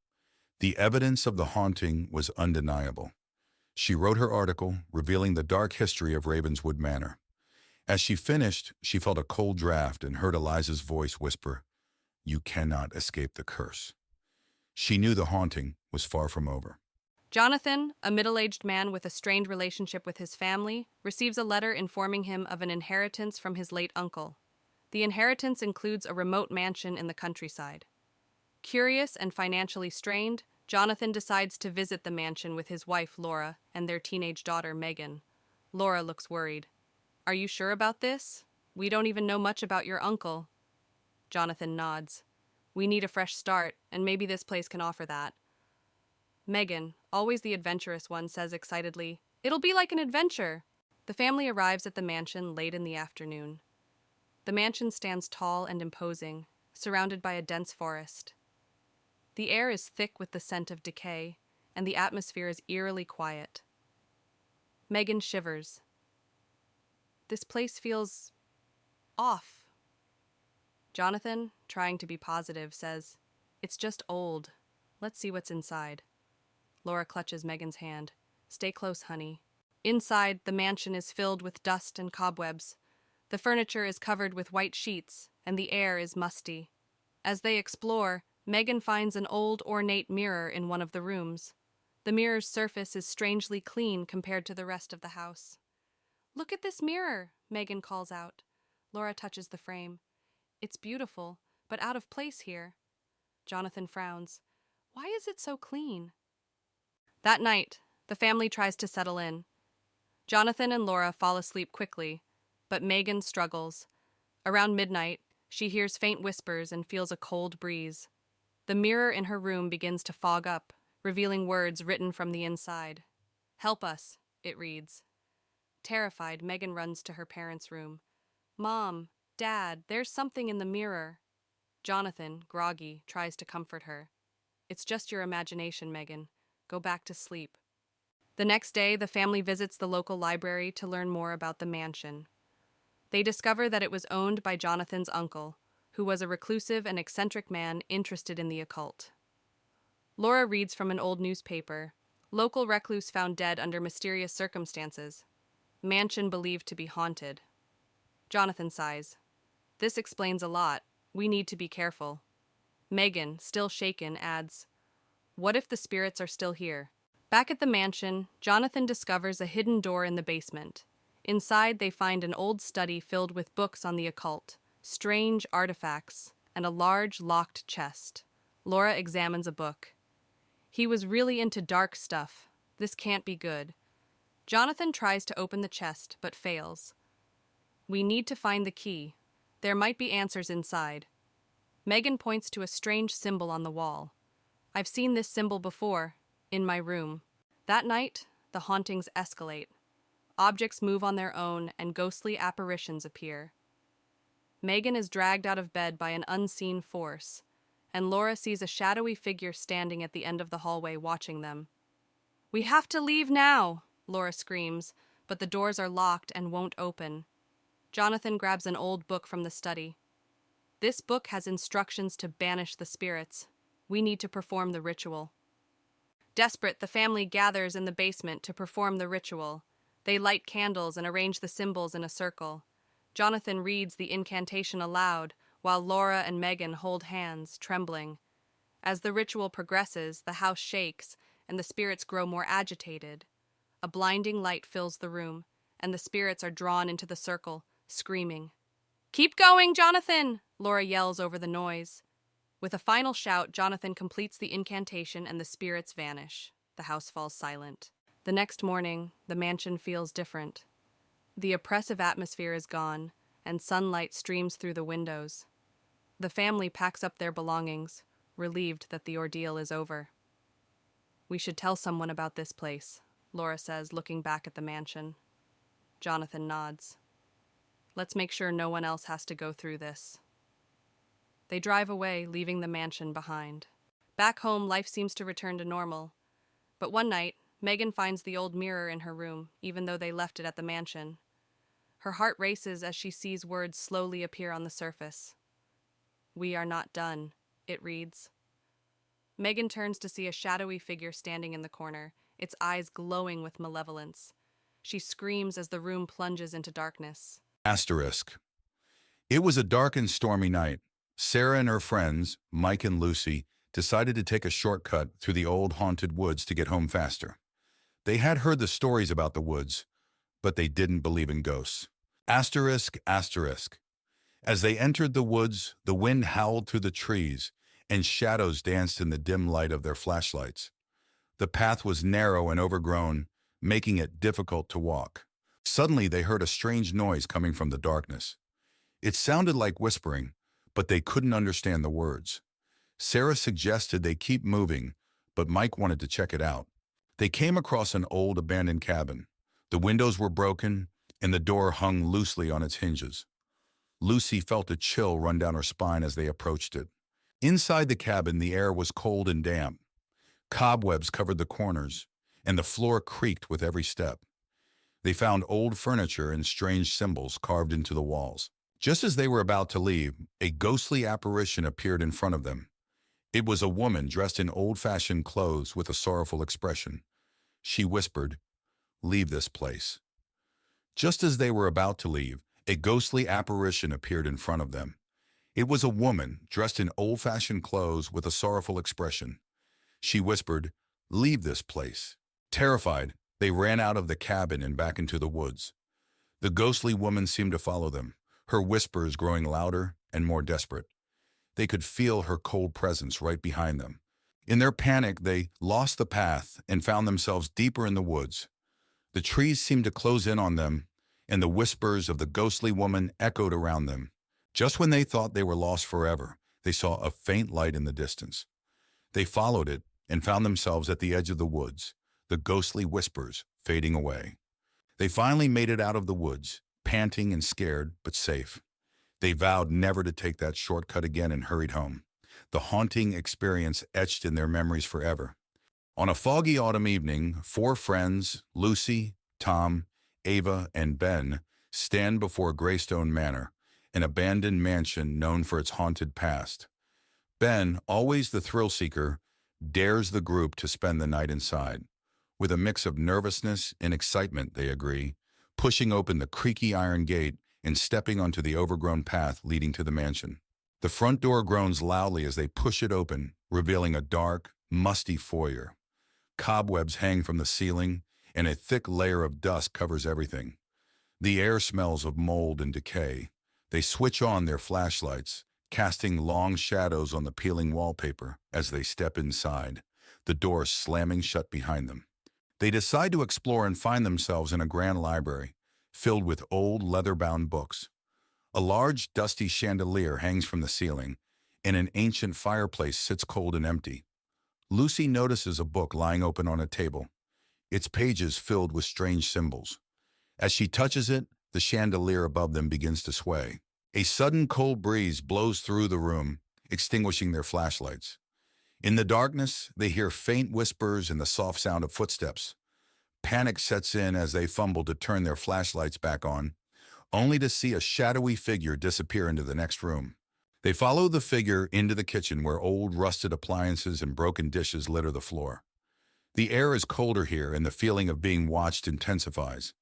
The evidence of the haunting was undeniable. She wrote her article, revealing the dark history of Ravenswood Manor. As she finished, she felt a cold draft and heard Eliza's voice whisper, "You cannot escape the curse." She knew the haunting was far from over. Jonathan, a middle-aged man with a strained relationship with his family, receives a letter informing him of an inheritance from his late uncle. The inheritance includes a remote mansion in the countryside. Curious and financially strained, Jonathan decides to visit the mansion with his wife, Laura, and their teenage daughter, Megan. Laura looks worried. "Are you sure about this? We don't even know much about your uncle." Jonathan nods. "We need a fresh start, and maybe this place can offer that." Megan, always the adventurous one, says excitedly, "It'll be like an adventure." The family arrives at the mansion late in the afternoon. The mansion stands tall and imposing, surrounded by a dense forest. The air is thick with the scent of decay, and the atmosphere is eerily quiet. Megan shivers. This place feels off. Jonathan, trying to be positive, says, "It's just old. Let's see what's inside." Laura clutches Megan's hand. "Stay close, honey." Inside, the mansion is filled with dust and cobwebs. The furniture is covered with white sheets, and the air is musty. As they explore, Megan finds an old, ornate mirror in one of the rooms. The mirror's surface is strangely clean compared to the rest of the house. "Look at this mirror," Megan calls out. Laura touches the frame. "It's beautiful, but out of place here." Jonathan frowns. "Why is it so clean?" That night, the family tries to settle in. Jonathan and Laura fall asleep quickly, but Megan struggles. Around midnight, she hears faint whispers and feels a cold breeze. The mirror in her room begins to fog up, revealing words written from the inside. "Help us," it reads. Terrified, Megan runs to her parents' room. "Mom, Dad, there's something in the mirror." Jonathan, groggy, tries to comfort her. "It's just your imagination, Megan. Go back to sleep." The next day, the family visits the local library to learn more about the mansion. They discover that it was owned by Jonathan's uncle, who was a reclusive and eccentric man interested in the occult. Laura reads from an old newspaper. Local recluse found dead under mysterious circumstances. Mansion believed to be haunted. Jonathan sighs. This explains a lot. We need to be careful. Megan, still shaken, adds, what if the spirits are still here? Back at the mansion, Jonathan discovers a hidden door in the basement. Inside, they find an old study filled with books on the occult, strange artifacts, and a large locked chest. Laura examines a book. He was really into dark stuff. This can't be good. Jonathan tries to open the chest, but fails. We need to find the key. There might be answers inside. Megan points to a strange symbol on the wall. I've seen this symbol before, in my room. That night, the hauntings escalate. Objects move on their own, and ghostly apparitions appear. Megan is dragged out of bed by an unseen force, and Laura sees a shadowy figure standing at the end of the hallway watching them. We have to leave now, Laura screams, but the doors are locked and won't open. Jonathan grabs an old book from the study. This book has instructions to banish the spirits. We need to perform the ritual. Desperate, the family gathers in the basement to perform the ritual. They light candles and arrange the symbols in a circle. Jonathan reads the incantation aloud, while Laura and Megan hold hands, trembling. As the ritual progresses, the house shakes, and the spirits grow more agitated. A blinding light fills the room, and the spirits are drawn into the circle, screaming. Keep going, Jonathan! Laura yells over the noise. With a final shout, Jonathan completes the incantation and the spirits vanish. The house falls silent. The next morning, the mansion feels different. The oppressive atmosphere is gone, and sunlight streams through the windows. The family packs up their belongings, relieved that the ordeal is over. We should tell someone about this place, Laura says, looking back at the mansion. Jonathan nods. Let's make sure no one else has to go through this. They drive away, leaving the mansion behind. Back home, life seems to return to normal. But one night, Megan finds the old mirror in her room, even though they left it at the mansion. Her heart races as she sees words slowly appear on the surface. We are not done, it reads. Megan turns to see a shadowy figure standing in the corner, its eyes glowing with malevolence. She screams as the room plunges into darkness. Asterisk. It was a dark and stormy night. Sarah and her friends, Mike and Lucy, decided to take a shortcut through the old haunted woods to get home faster. They had heard the stories about the woods, but they didn't believe in ghosts. Asterisk, asterisk. As they entered the woods, the wind howled through the trees, and shadows danced in the dim light of their flashlights. The path was narrow and overgrown, making it difficult to walk. Suddenly, they heard a strange noise coming from the darkness. It sounded like whispering, but they couldn't understand the words. Sarah suggested they keep moving, but Mike wanted to check it out. They came across an old abandoned cabin. The windows were broken, and the door hung loosely on its hinges. Lucy felt a chill run down her spine as they approached it. Inside the cabin, the air was cold and damp. Cobwebs covered the corners, and the floor creaked with every step. They found old furniture and strange symbols carved into the walls. Just as they were about to leave, a ghostly apparition appeared in front of them. It was a woman dressed in old-fashioned clothes with a sorrowful expression. She whispered, "Leave this place." Just as they were about to leave, a ghostly apparition appeared in front of them. It was a woman dressed in old-fashioned clothes with a sorrowful expression. She whispered, "Leave this place." Terrified, they ran out of the cabin and back into the woods. The ghostly woman seemed to follow them, her whispers growing louder and more desperate. They could feel her cold presence right behind them. In their panic, they lost the path and found themselves deeper in the woods. The trees seemed to close in on them, and the whispers of the ghostly woman echoed around them. Just when they thought they were lost forever, they saw a faint light in the distance. They followed it and found themselves at the edge of the woods, the ghostly whispers fading away. They finally made it out of the woods, panting and scared, but safe. They vowed never to take that shortcut again and hurried home, the haunting experience etched in their memories forever. On a foggy autumn evening, 4 friends, Lucy, Tom, Ava, and Ben, stand before Greystone Manor, an abandoned mansion known for its haunted past. Ben, always the thrill-seeker, dares the group to spend the night inside. With a mix of nervousness and excitement, they agree, pushing open the creaky iron gate and stepping onto the overgrown path leading to the mansion. The front door groans loudly as they push it open, revealing a dark, musty foyer. Cobwebs hang from the ceiling, and a thick layer of dust covers everything. The air smells of mold and decay. They switch on their flashlights, casting long shadows on the peeling wallpaper as they step inside, the door slamming shut behind them. They decide to explore and find themselves in a grand library, filled with old leather-bound books. A large, dusty chandelier hangs from the ceiling, and an ancient fireplace sits cold and empty. Lucy notices a book lying open on a table, its pages filled with strange symbols. As she touches it, the chandelier above them begins to sway. A sudden cold breeze blows through the room, extinguishing their flashlights. In the darkness, they hear faint whispers and the soft sound of footsteps. Panic sets in as they fumble to turn their flashlights back on, only to see a shadowy figure disappear into the next room. They follow the figure into the kitchen where old rusted appliances and broken dishes litter the floor. The air is colder here and the feeling of being watched intensifies.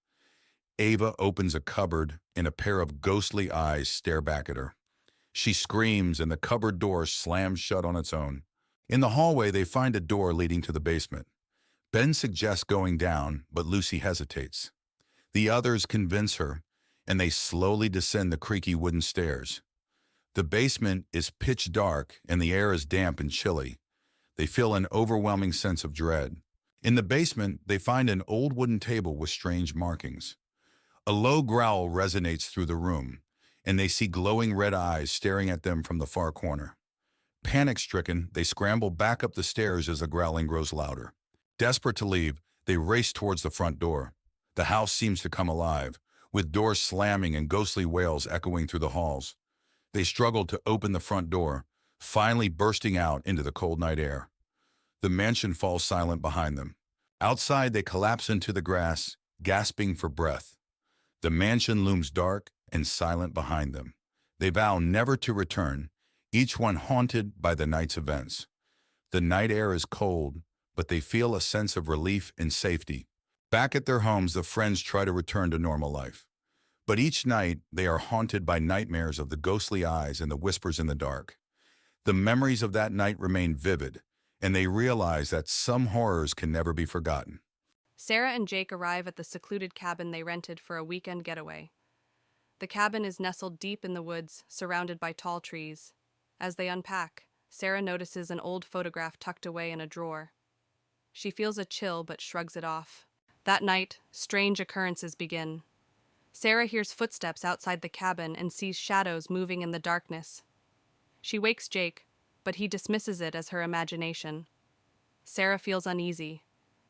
Ava opens a cupboard and a pair of ghostly eyes stare back at her. She screams and the cupboard door slams shut on its own. In the hallway, they find a door leading to the basement. Ben suggests going down, but Lucy hesitates. The others convince her, and they slowly descend the creaky wooden stairs. The basement is pitch dark and the air is damp and chilly. They feel an overwhelming sense of dread. In the basement, they find an old wooden table with strange markings. A low growl resonates through the room, and they see glowing red eyes staring at them from the far corner. Panic-stricken, they scramble back up the stairs as the growling grows louder. Desperate to leave, they race towards the front door. The house seems to come alive, with doors slamming and ghostly wails echoing through the halls. They struggle to open the front door, finally bursting out into the cold night air. The mansion falls silent behind them. Outside, they collapse into the grass, gasping for breath. The mansion looms dark and silent behind them. They vow never to return, each one haunted by the night's events. The night air is cold, but they feel a sense of relief and safety. Back at their homes, the friends try to return to normal life. But each night, they are haunted by nightmares of the ghostly eyes and the whispers in the dark. The memories of that night remain vivid, and they realize that some horrors can never be forgotten. Sarah and Jake arrive at the secluded cabin they rented for a weekend getaway. The cabin is nestled deep in the woods, surrounded by tall trees. As they unpack, Sarah notices an old photograph tucked away in a drawer. She feels a chill but shrugs it off. That night, strange occurrences begin. Sarah hears footsteps outside the cabin and sees shadows moving in the darkness. She wakes Jake, but he dismisses it as her imagination. Sarah feels uneasy,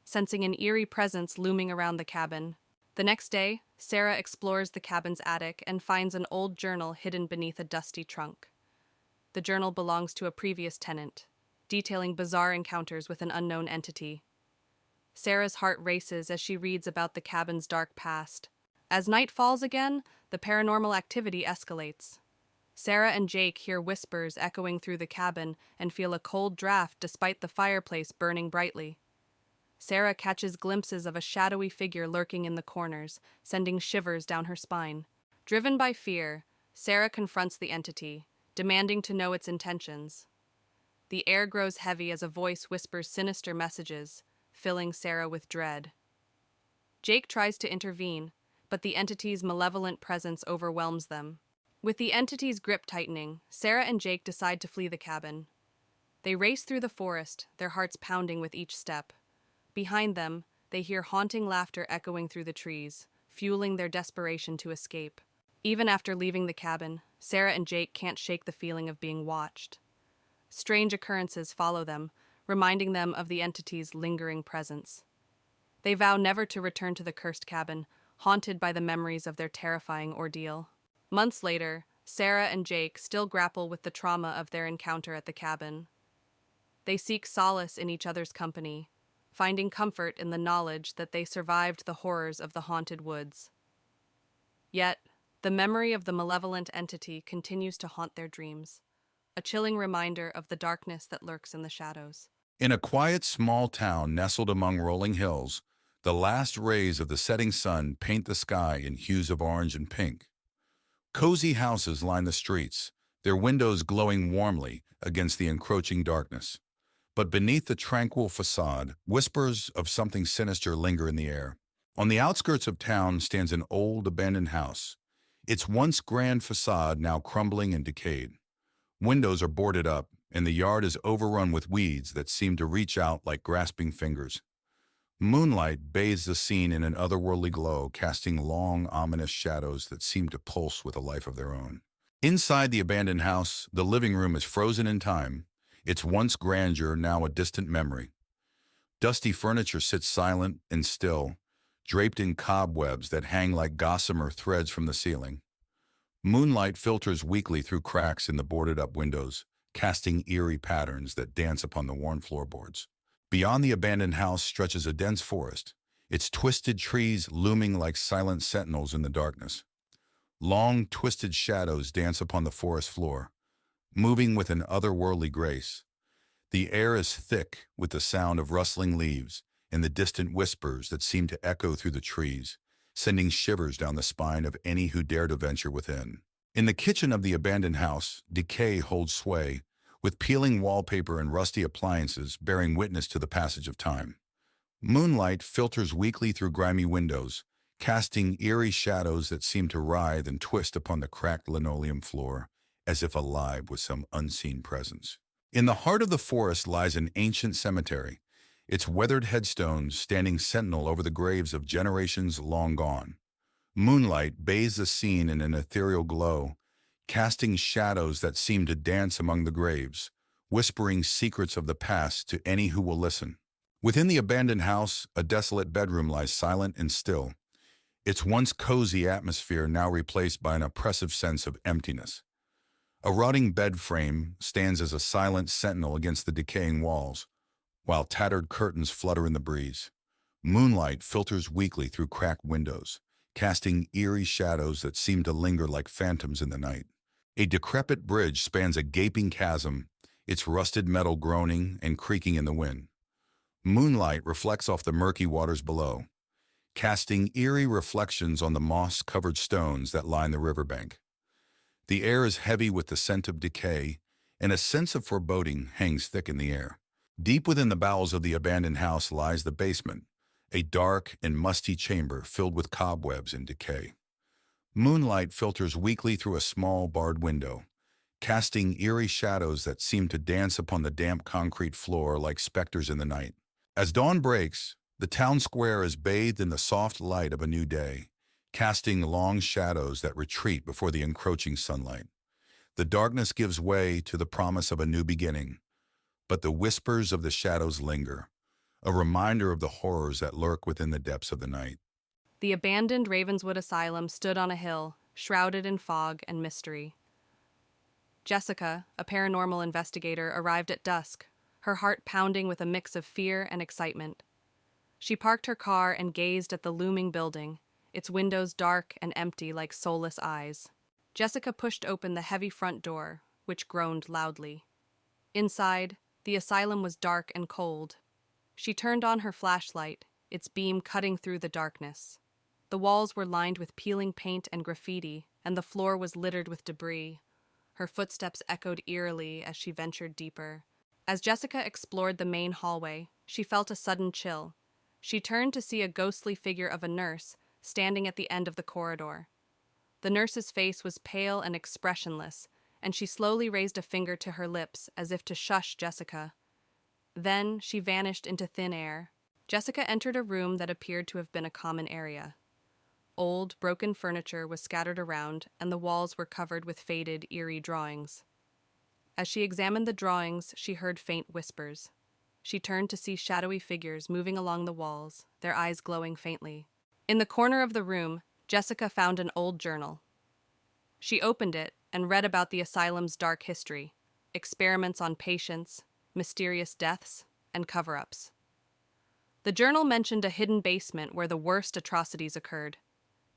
sensing an eerie presence looming around the cabin. The next day, Sarah explores the cabin's attic and finds an old journal hidden beneath a dusty trunk. The journal belongs to a previous tenant, detailing bizarre encounters with an unknown entity. Sarah's heart races as she reads about the cabin's dark past. As night falls again, the paranormal activity escalates. Sarah and Jake hear whispers echoing through the cabin and feel a cold draft despite the fireplace burning brightly. Sarah catches glimpses of a shadowy figure lurking in the corners, sending shivers down her spine. Driven by fear, Sarah confronts the entity, demanding to know its intentions. The air grows heavy as a voice whispers sinister messages, filling Sarah with dread. Jake tries to intervene, but the entity's malevolent presence overwhelms them. With the entity's grip tightening, Sarah and Jake decide to flee the cabin. They race through the forest, their hearts pounding with each step. Behind them, they hear haunting laughter echoing through the trees, fueling their desperation to escape. Even after leaving the cabin, Sarah and Jake can't shake the feeling of being watched. Strange occurrences follow them, reminding them of the entity's lingering presence. They vow never to return to the cursed cabin, haunted by the memories of their terrifying ordeal. Months later, Sarah and Jake still grapple with the trauma of their encounter at the cabin. They seek solace in each other's company, finding comfort in the knowledge that they survived the horrors of the haunted woods. Yet, the memory of the malevolent entity continues to haunt their dreams, a chilling reminder of the darkness that lurks in the shadows. In a quiet small town nestled among rolling hills, the last rays of the setting sun paint the sky in hues of orange and pink. Cozy houses line the streets, their windows glowing warmly against the encroaching darkness. But beneath the tranquil facade, whispers of something sinister linger in the air. On the outskirts of town stands an old abandoned house, its once grand facade now crumbling and decayed. Windows are boarded up, and the yard is overrun with weeds that seem to reach out like grasping fingers. Moonlight bathes the scene in an otherworldly glow, casting long, ominous shadows that seem to pulse with a life of their own. Inside the abandoned house, the living room is frozen in time, its once grandeur now a distant memory. Dusty furniture sits silent and still, draped in cobwebs that hang like gossamer threads from the ceiling. Moonlight filters weakly through cracks in the boarded-up windows, casting eerie patterns that dance upon the worn floorboards. Beyond the abandoned house stretches a dense forest, its twisted trees looming like silent sentinels in the darkness. Long, twisted shadows dance upon the forest floor, moving with an otherworldly grace. The air is thick with the sound of rustling leaves and the distant whispers that seem to echo through the trees, sending shivers down the spine of any who dare to venture within. In the kitchen of the abandoned house, decay holds sway, with peeling wallpaper and rusty appliances bearing witness to the passage of time. Moonlight filters weakly through grimy windows, casting eerie shadows that seem to writhe and twist upon the cracked linoleum floor, as if alive with some unseen presence. In the heart of the forest lies an ancient cemetery, its weathered headstones standing sentinel over the graves of generations long gone. Moonlight bathes the scene in an ethereal glow, casting shadows that seem to dance among the graves, whispering secrets of the past to any who will listen. Within the abandoned house, a desolate bedroom lies silent and still, its once cozy atmosphere now replaced by an oppressive sense of emptiness. A rotting bed frame stands as a silent sentinel against the decaying walls, while tattered curtains flutter in the breeze. Moonlight filters weakly through cracked windows, casting eerie shadows that seem to linger like phantoms in the night. A decrepit bridge spans a gaping chasm, its rusted metal groaning and creaking in the wind. Moonlight reflects off the murky waters below, casting eerie reflections on the moss-covered stones that line the riverbank. The air is heavy with the scent of decay, and a sense of foreboding hangs thick in the air. Deep within the bowels of the abandoned house lies the basement, a dark and musty chamber filled with cobwebs and decay. Moonlight filters weakly through a small barred window, casting eerie shadows that seem to dance upon the damp concrete floor like specters in the night. As dawn breaks, the town square is bathed in the soft light of a new day, casting long shadows that retreat before the encroaching sunlight. The darkness gives way to the promise of a new beginning, but the whispers of the shadows linger, a reminder of the horrors that lurk within the depths of the night. The abandoned Ravenswood Asylum stood on a hill, shrouded in fog and mystery. Jessica, a paranormal investigator, arrived at dusk, her heart pounding with a mix of fear and excitement. She parked her car and gazed at the looming building, its windows dark and empty like soulless eyes. Jessica pushed open the heavy front door, which groaned loudly. Inside, the asylum was dark and cold. She turned on her flashlight, its beam cutting through the darkness. The walls were lined with peeling paint and graffiti, and the floor was littered with debris. Her footsteps echoed eerily as she ventured deeper. As Jessica explored the main hallway, she felt a sudden chill. She turned to see a ghostly figure of a nurse standing at the end of the corridor. The nurse's face was pale and expressionless, and she slowly raised a finger to her lips as if to shush Jessica. Then she vanished into thin air. Jessica entered a room that appeared to have been a common area. Old, broken furniture was scattered around, and the walls were covered with faded, eerie drawings. As she examined the drawings, she heard faint whispers. She turned to see shadowy figures moving along the walls, their eyes glowing faintly. In the corner of the room, Jessica found an old journal. She opened it and read about the asylum's dark history, experiments on patients, mysterious deaths, and cover-ups. The journal mentioned a hidden basement where the worst atrocities occurred.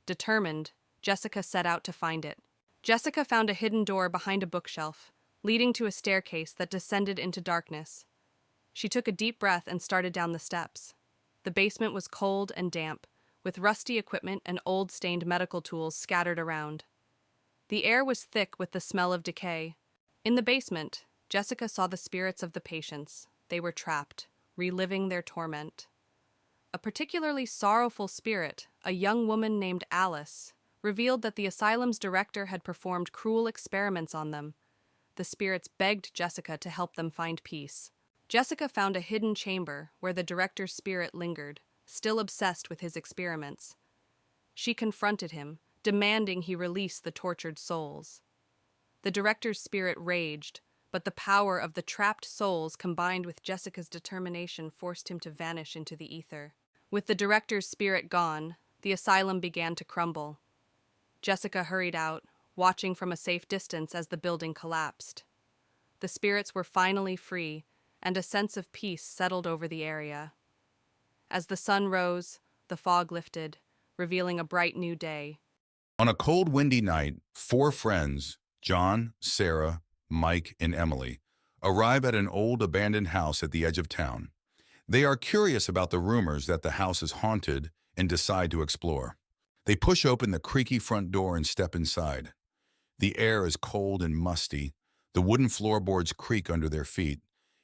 Determined, Jessica set out to find it. Jessica found a hidden door behind a bookshelf, leading to a staircase that descended into darkness. She took a deep breath and started down the steps. The basement was cold and damp, with rusty equipment and old stained medical tools scattered around. The air was thick with the smell of decay. In the basement, Jessica saw the spirits of the patients. They were trapped, reliving their torment. A particularly sorrowful spirit, a young woman named Alice, revealed that the asylum's director had performed cruel experiments on them. The spirits begged Jessica to help them find peace. Jessica found a hidden chamber where the director's spirit lingered, still obsessed with his experiments. She confronted him, demanding he release the tortured souls. The director's spirit raged, but the power of the trapped souls combined with Jessica's determination forced him to vanish into the ether. With the director's spirit gone, the asylum began to crumble. Jessica hurried out, watching from a safe distance as the building collapsed. The spirits were finally free, and a sense of peace settled over the area. As the sun rose, the fog lifted, revealing a bright new day. On a cold, windy night, four friends, John, Sarah, Mike, and Emily, arrive at an old abandoned house at the edge of town. They are curious about the rumors that the house is haunted and decide to explore. They push open the creaky front door and step inside. The air is cold and musty, the wooden floorboards creak under their feet,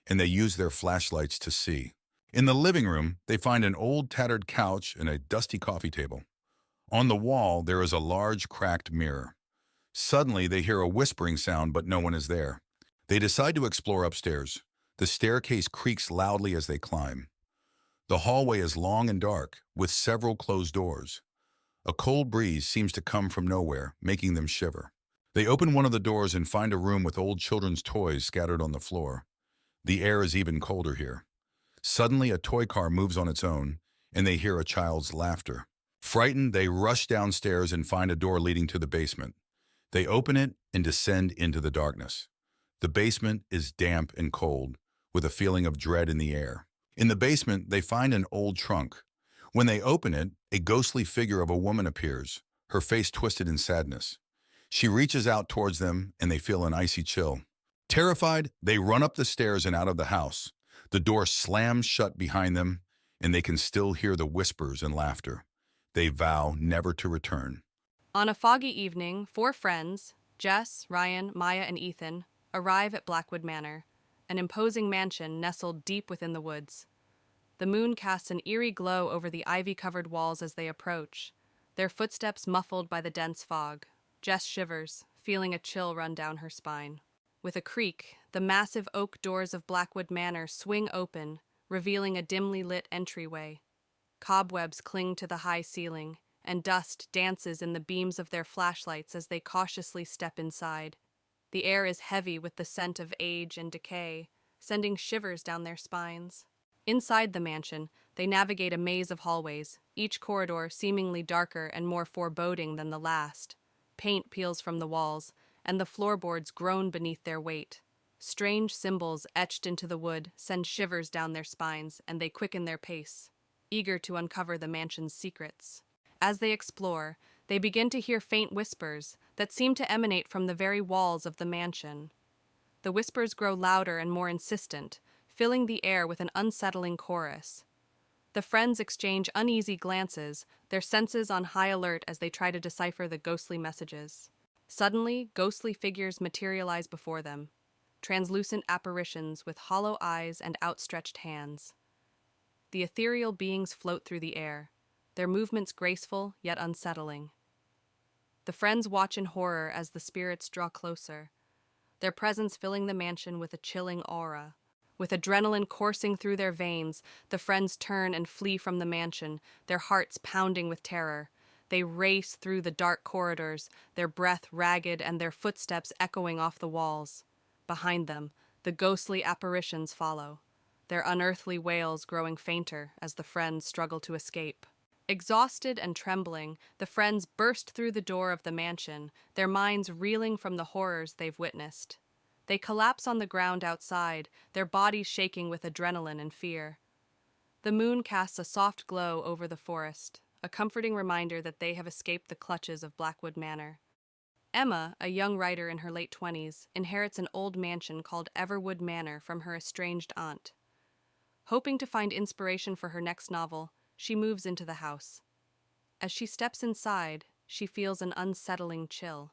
and they use their flashlights to see. In the living room, they find an old tattered couch and a dusty coffee table. On the wall, there is a large cracked mirror. Suddenly, they hear a whispering sound, but no one is there. They decide to explore upstairs. The staircase creaks loudly as they climb. The hallway is long and dark, with several closed doors. A cold breeze seems to come from nowhere, making them shiver. They open one of the doors and find a room with old children's toys scattered on the floor. The air is even colder here. Suddenly, a toy car moves on its own, and they hear a child's laughter. Frightened, they rush downstairs and find a door leading to the basement. They open it and descend into the darkness. The basement is damp and cold, with a feeling of dread in the air. In the basement, they find an old trunk. When they open it, a ghostly figure of a woman appears, her face twisted in sadness. She reaches out towards them, and they feel an icy chill. Terrified, they run up the stairs and out of the house. The door slams shut behind them, and they can still hear the whispers and laughter. They vow never to return. On a foggy evening, four friends, Jess, Ryan, Maya, and Ethan, arrive at Blackwood Manor, an imposing mansion nestled deep within the woods. The moon casts an eerie glow over the ivy-covered walls as they approach, their footsteps muffled by the dense fog. Jess shivers, feeling a chill run down her spine. With a creak, the massive oak doors of Blackwood Manor swing open, revealing a dimly lit entryway. Cobwebs cling to the high ceiling, and dust dances in the beams of their flashlights as they cautiously step inside. The air is heavy with the scent of age and decay, sending shivers down their spines. Inside the mansion, they navigate a maze of hallways, each corridor seemingly darker and more foreboding than the last. Paint peels from the walls, and the floorboards groan beneath their weight. Strange symbols etched into the wood send shivers down their spines, and they quicken their pace, eager to uncover the mansion's secrets. As they explore, they begin to hear faint whispers that seem to emanate from the very walls of the mansion. The whispers grow louder and more insistent, filling the air with an unsettling chorus. The friends exchange uneasy glances, their senses on high alert as they try to decipher the ghostly messages. Suddenly, ghostly figures materialize before them, translucent apparitions with hollow eyes and outstretched hands. The ethereal beings float through the air, their movements graceful yet unsettling. The friends watch in horror as the spirits draw closer, their presence filling the mansion with a chilling aura. With adrenaline coursing through their veins, the friends turn and flee from the mansion, their hearts pounding with terror. They race through the dark corridors, their breath ragged and their footsteps echoing off the walls. Behind them, the ghostly apparitions follow, their unearthly wails growing fainter as the friends struggle to escape. Exhausted and trembling, the friends burst through the door of the mansion, their minds reeling from the horrors they've witnessed. They collapse on the ground outside, their bodies shaking with adrenaline and fear. The moon casts a soft glow over the forest, a comforting reminder that they have escaped the clutches of Blackwood Manor. Emma, a young writer in her late 20s, inherits an old mansion called Everwood Manor from her estranged aunt. Hoping to find inspiration for her next novel, she moves into the house. As she steps inside, she feels an unsettling chill.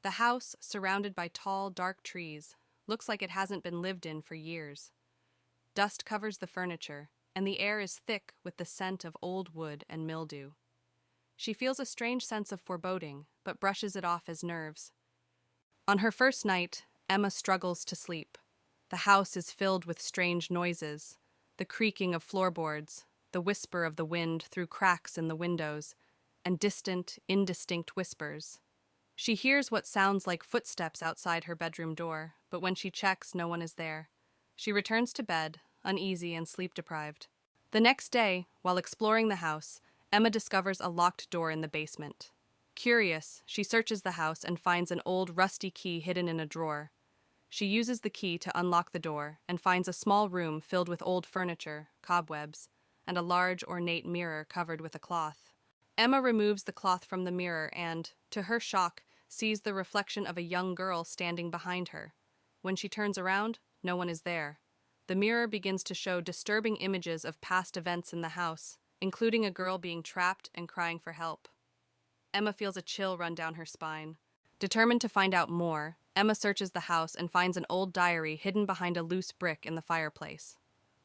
The house, surrounded by tall, dark trees, looks like it hasn't been lived in for years. Dust covers the furniture, and the air is thick with the scent of old wood and mildew. She feels a strange sense of foreboding, but brushes it off as nerves. On her first night, Emma struggles to sleep. The house is filled with strange noises, the creaking of floorboards, the whisper of the wind through cracks in the windows, and distant, indistinct whispers. She hears what sounds like footsteps outside her bedroom door, but when she checks, no one is there. She returns to bed, uneasy and sleep-deprived. The next day, while exploring the house, Emma discovers a locked door in the basement. Curious, she searches the house and finds an old rusty key hidden in a drawer. She uses the key to unlock the door and finds a small room filled with old furniture, cobwebs, and a large ornate mirror covered with a cloth. Emma removes the cloth from the mirror and, to her shock, sees the reflection of a young girl standing behind her. When she turns around, no one is there. The mirror begins to show disturbing images of past events in the house, including a girl being trapped and crying for help. Emma feels a chill run down her spine. Determined to find out more, Emma searches the house and finds an old diary hidden behind a loose brick in the fireplace.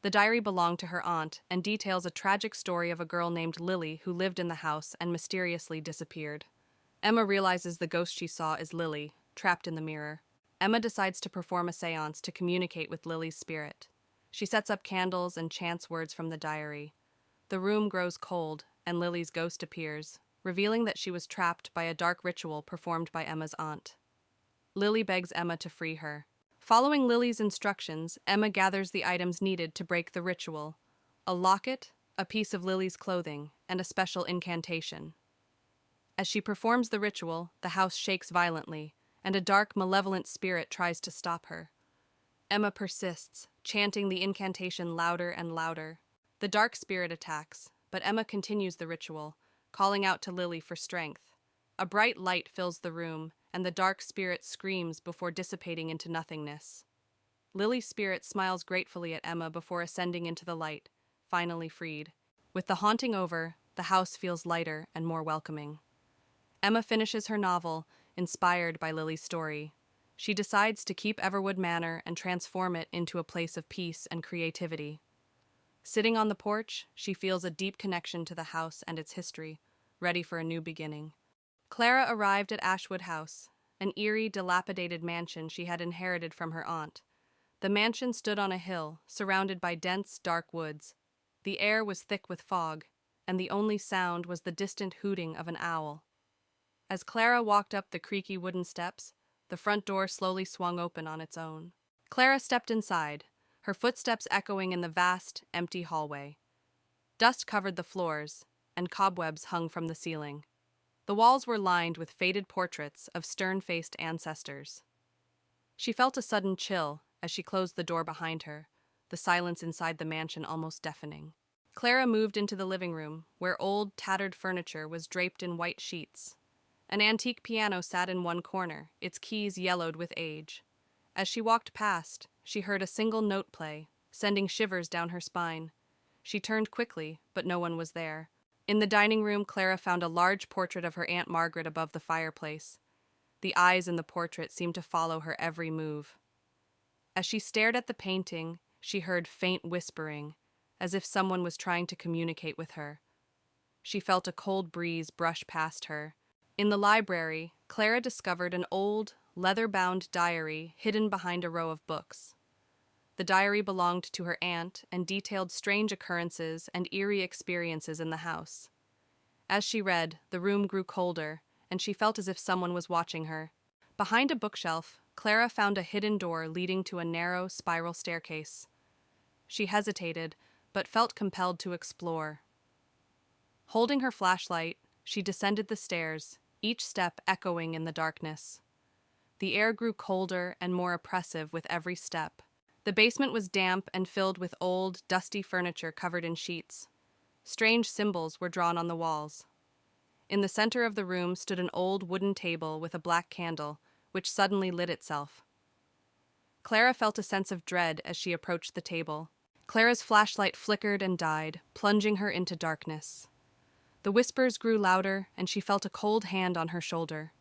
The diary belonged to her aunt and details a tragic story of a girl named Lily who lived in the house and mysteriously disappeared. Emma realizes the ghost she saw is Lily, trapped in the mirror. Emma decides to perform a seance to communicate with Lily's spirit. She sets up candles and chants words from the diary. The room grows cold, and Lily's ghost appears, revealing that she was trapped by a dark ritual performed by Emma's aunt. Lily begs Emma to free her. Following Lily's instructions, Emma gathers the items needed to break the ritual: a locket, a piece of Lily's clothing, and a special incantation. As she performs the ritual, the house shakes violently, and a dark, malevolent spirit tries to stop her. Emma persists, chanting the incantation louder and louder. The dark spirit attacks, but Emma continues the ritual, calling out to Lily for strength. A bright light fills the room, and the dark spirit screams before dissipating into nothingness. Lily's spirit smiles gratefully at Emma before ascending into the light, finally freed. With the haunting over, the house feels lighter and more welcoming. Emma finishes her novel, inspired by Lily's story. She decides to keep Everwood Manor and transform it into a place of peace and creativity. Sitting on the porch, she feels a deep connection to the house and its history, ready for a new beginning. Clara arrived at Ashwood House, an eerie, dilapidated mansion she had inherited from her aunt. The mansion stood on a hill, surrounded by dense, dark woods. The air was thick with fog, and the only sound was the distant hooting of an owl. As Clara walked up the creaky wooden steps, the front door slowly swung open on its own. Clara stepped inside, her footsteps echoing in the vast, empty hallway. Dust covered the floors, and cobwebs hung from the ceiling. The walls were lined with faded portraits of stern-faced ancestors. She felt a sudden chill as she closed the door behind her, the silence inside the mansion almost deafening. Clara moved into the living room, where old, tattered furniture was draped in white sheets. An antique piano sat in one corner, its keys yellowed with age. As she walked past, she heard a single note play, sending shivers down her spine. She turned quickly, but no one was there. In the dining room, Clara found a large portrait of her Aunt Margaret above the fireplace. The eyes in the portrait seemed to follow her every move. As she stared at the painting, she heard faint whispering, as if someone was trying to communicate with her. She felt a cold breeze brush past her. In the library, Clara discovered an old, leather-bound diary hidden behind a row of books. The diary belonged to her aunt and detailed strange occurrences and eerie experiences in the house. As she read, the room grew colder, and she felt as if someone was watching her. Behind a bookshelf, Clara found a hidden door leading to a narrow, spiral staircase. She hesitated, but felt compelled to explore. Holding her flashlight, she descended the stairs, each step echoing in the darkness. The air grew colder and more oppressive with every step. The basement was damp and filled with old, dusty furniture covered in sheets. Strange symbols were drawn on the walls. In the center of the room stood an old wooden table with a black candle, which suddenly lit itself. Clara felt a sense of dread as she approached the table. Clara's flashlight flickered and died, plunging her into darkness. The whispers grew louder, and she felt a cold hand on her shoulder.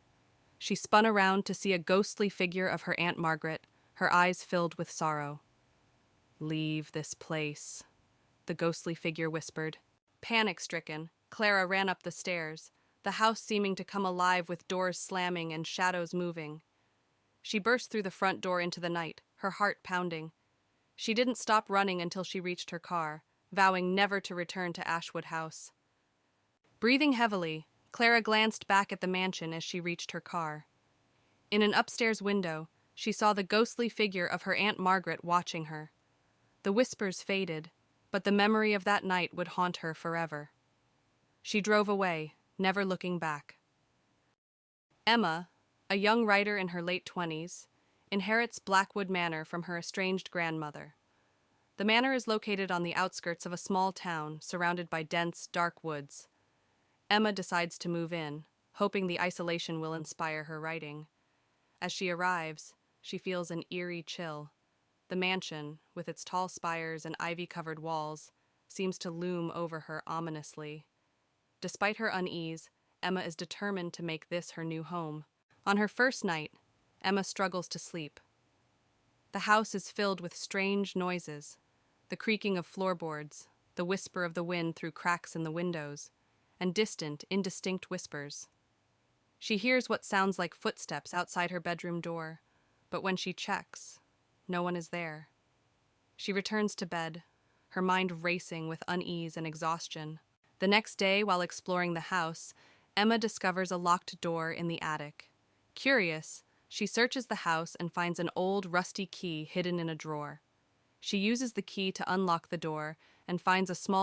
She spun around to see a ghostly figure of her Aunt Margaret, her eyes filled with sorrow. "Leave this place," the ghostly figure whispered. Panic-stricken, Clara ran up the stairs, the house seeming to come alive with doors slamming and shadows moving. She burst through the front door into the night, her heart pounding. She didn't stop running until she reached her car, vowing never to return to Ashwood House. Breathing heavily, Clara glanced back at the mansion as she reached her car. In an upstairs window, she saw the ghostly figure of her Aunt Margaret watching her. The whispers faded, but the memory of that night would haunt her forever. She drove away, never looking back. Emma, a young writer in her late 20s, inherits Blackwood Manor from her estranged grandmother. The manor is located on the outskirts of a small town surrounded by dense, dark woods. Emma decides to move in, hoping the isolation will inspire her writing. As she arrives, she feels an eerie chill. The mansion, with its tall spires and ivy-covered walls, seems to loom over her ominously. Despite her unease, Emma is determined to make this her new home. On her first night, Emma struggles to sleep. The house is filled with strange noises, the creaking of floorboards, the whisper of the wind through cracks in the windows, and distant, indistinct whispers. She hears what sounds like footsteps outside her bedroom door, but when she checks, no one is there. She returns to bed, her mind racing with unease and exhaustion. The next day, while exploring the house, Emma discovers a locked door in the attic. Curious, she searches the house and finds an old, rusty key hidden in a drawer. She uses the key to unlock the door and finds a small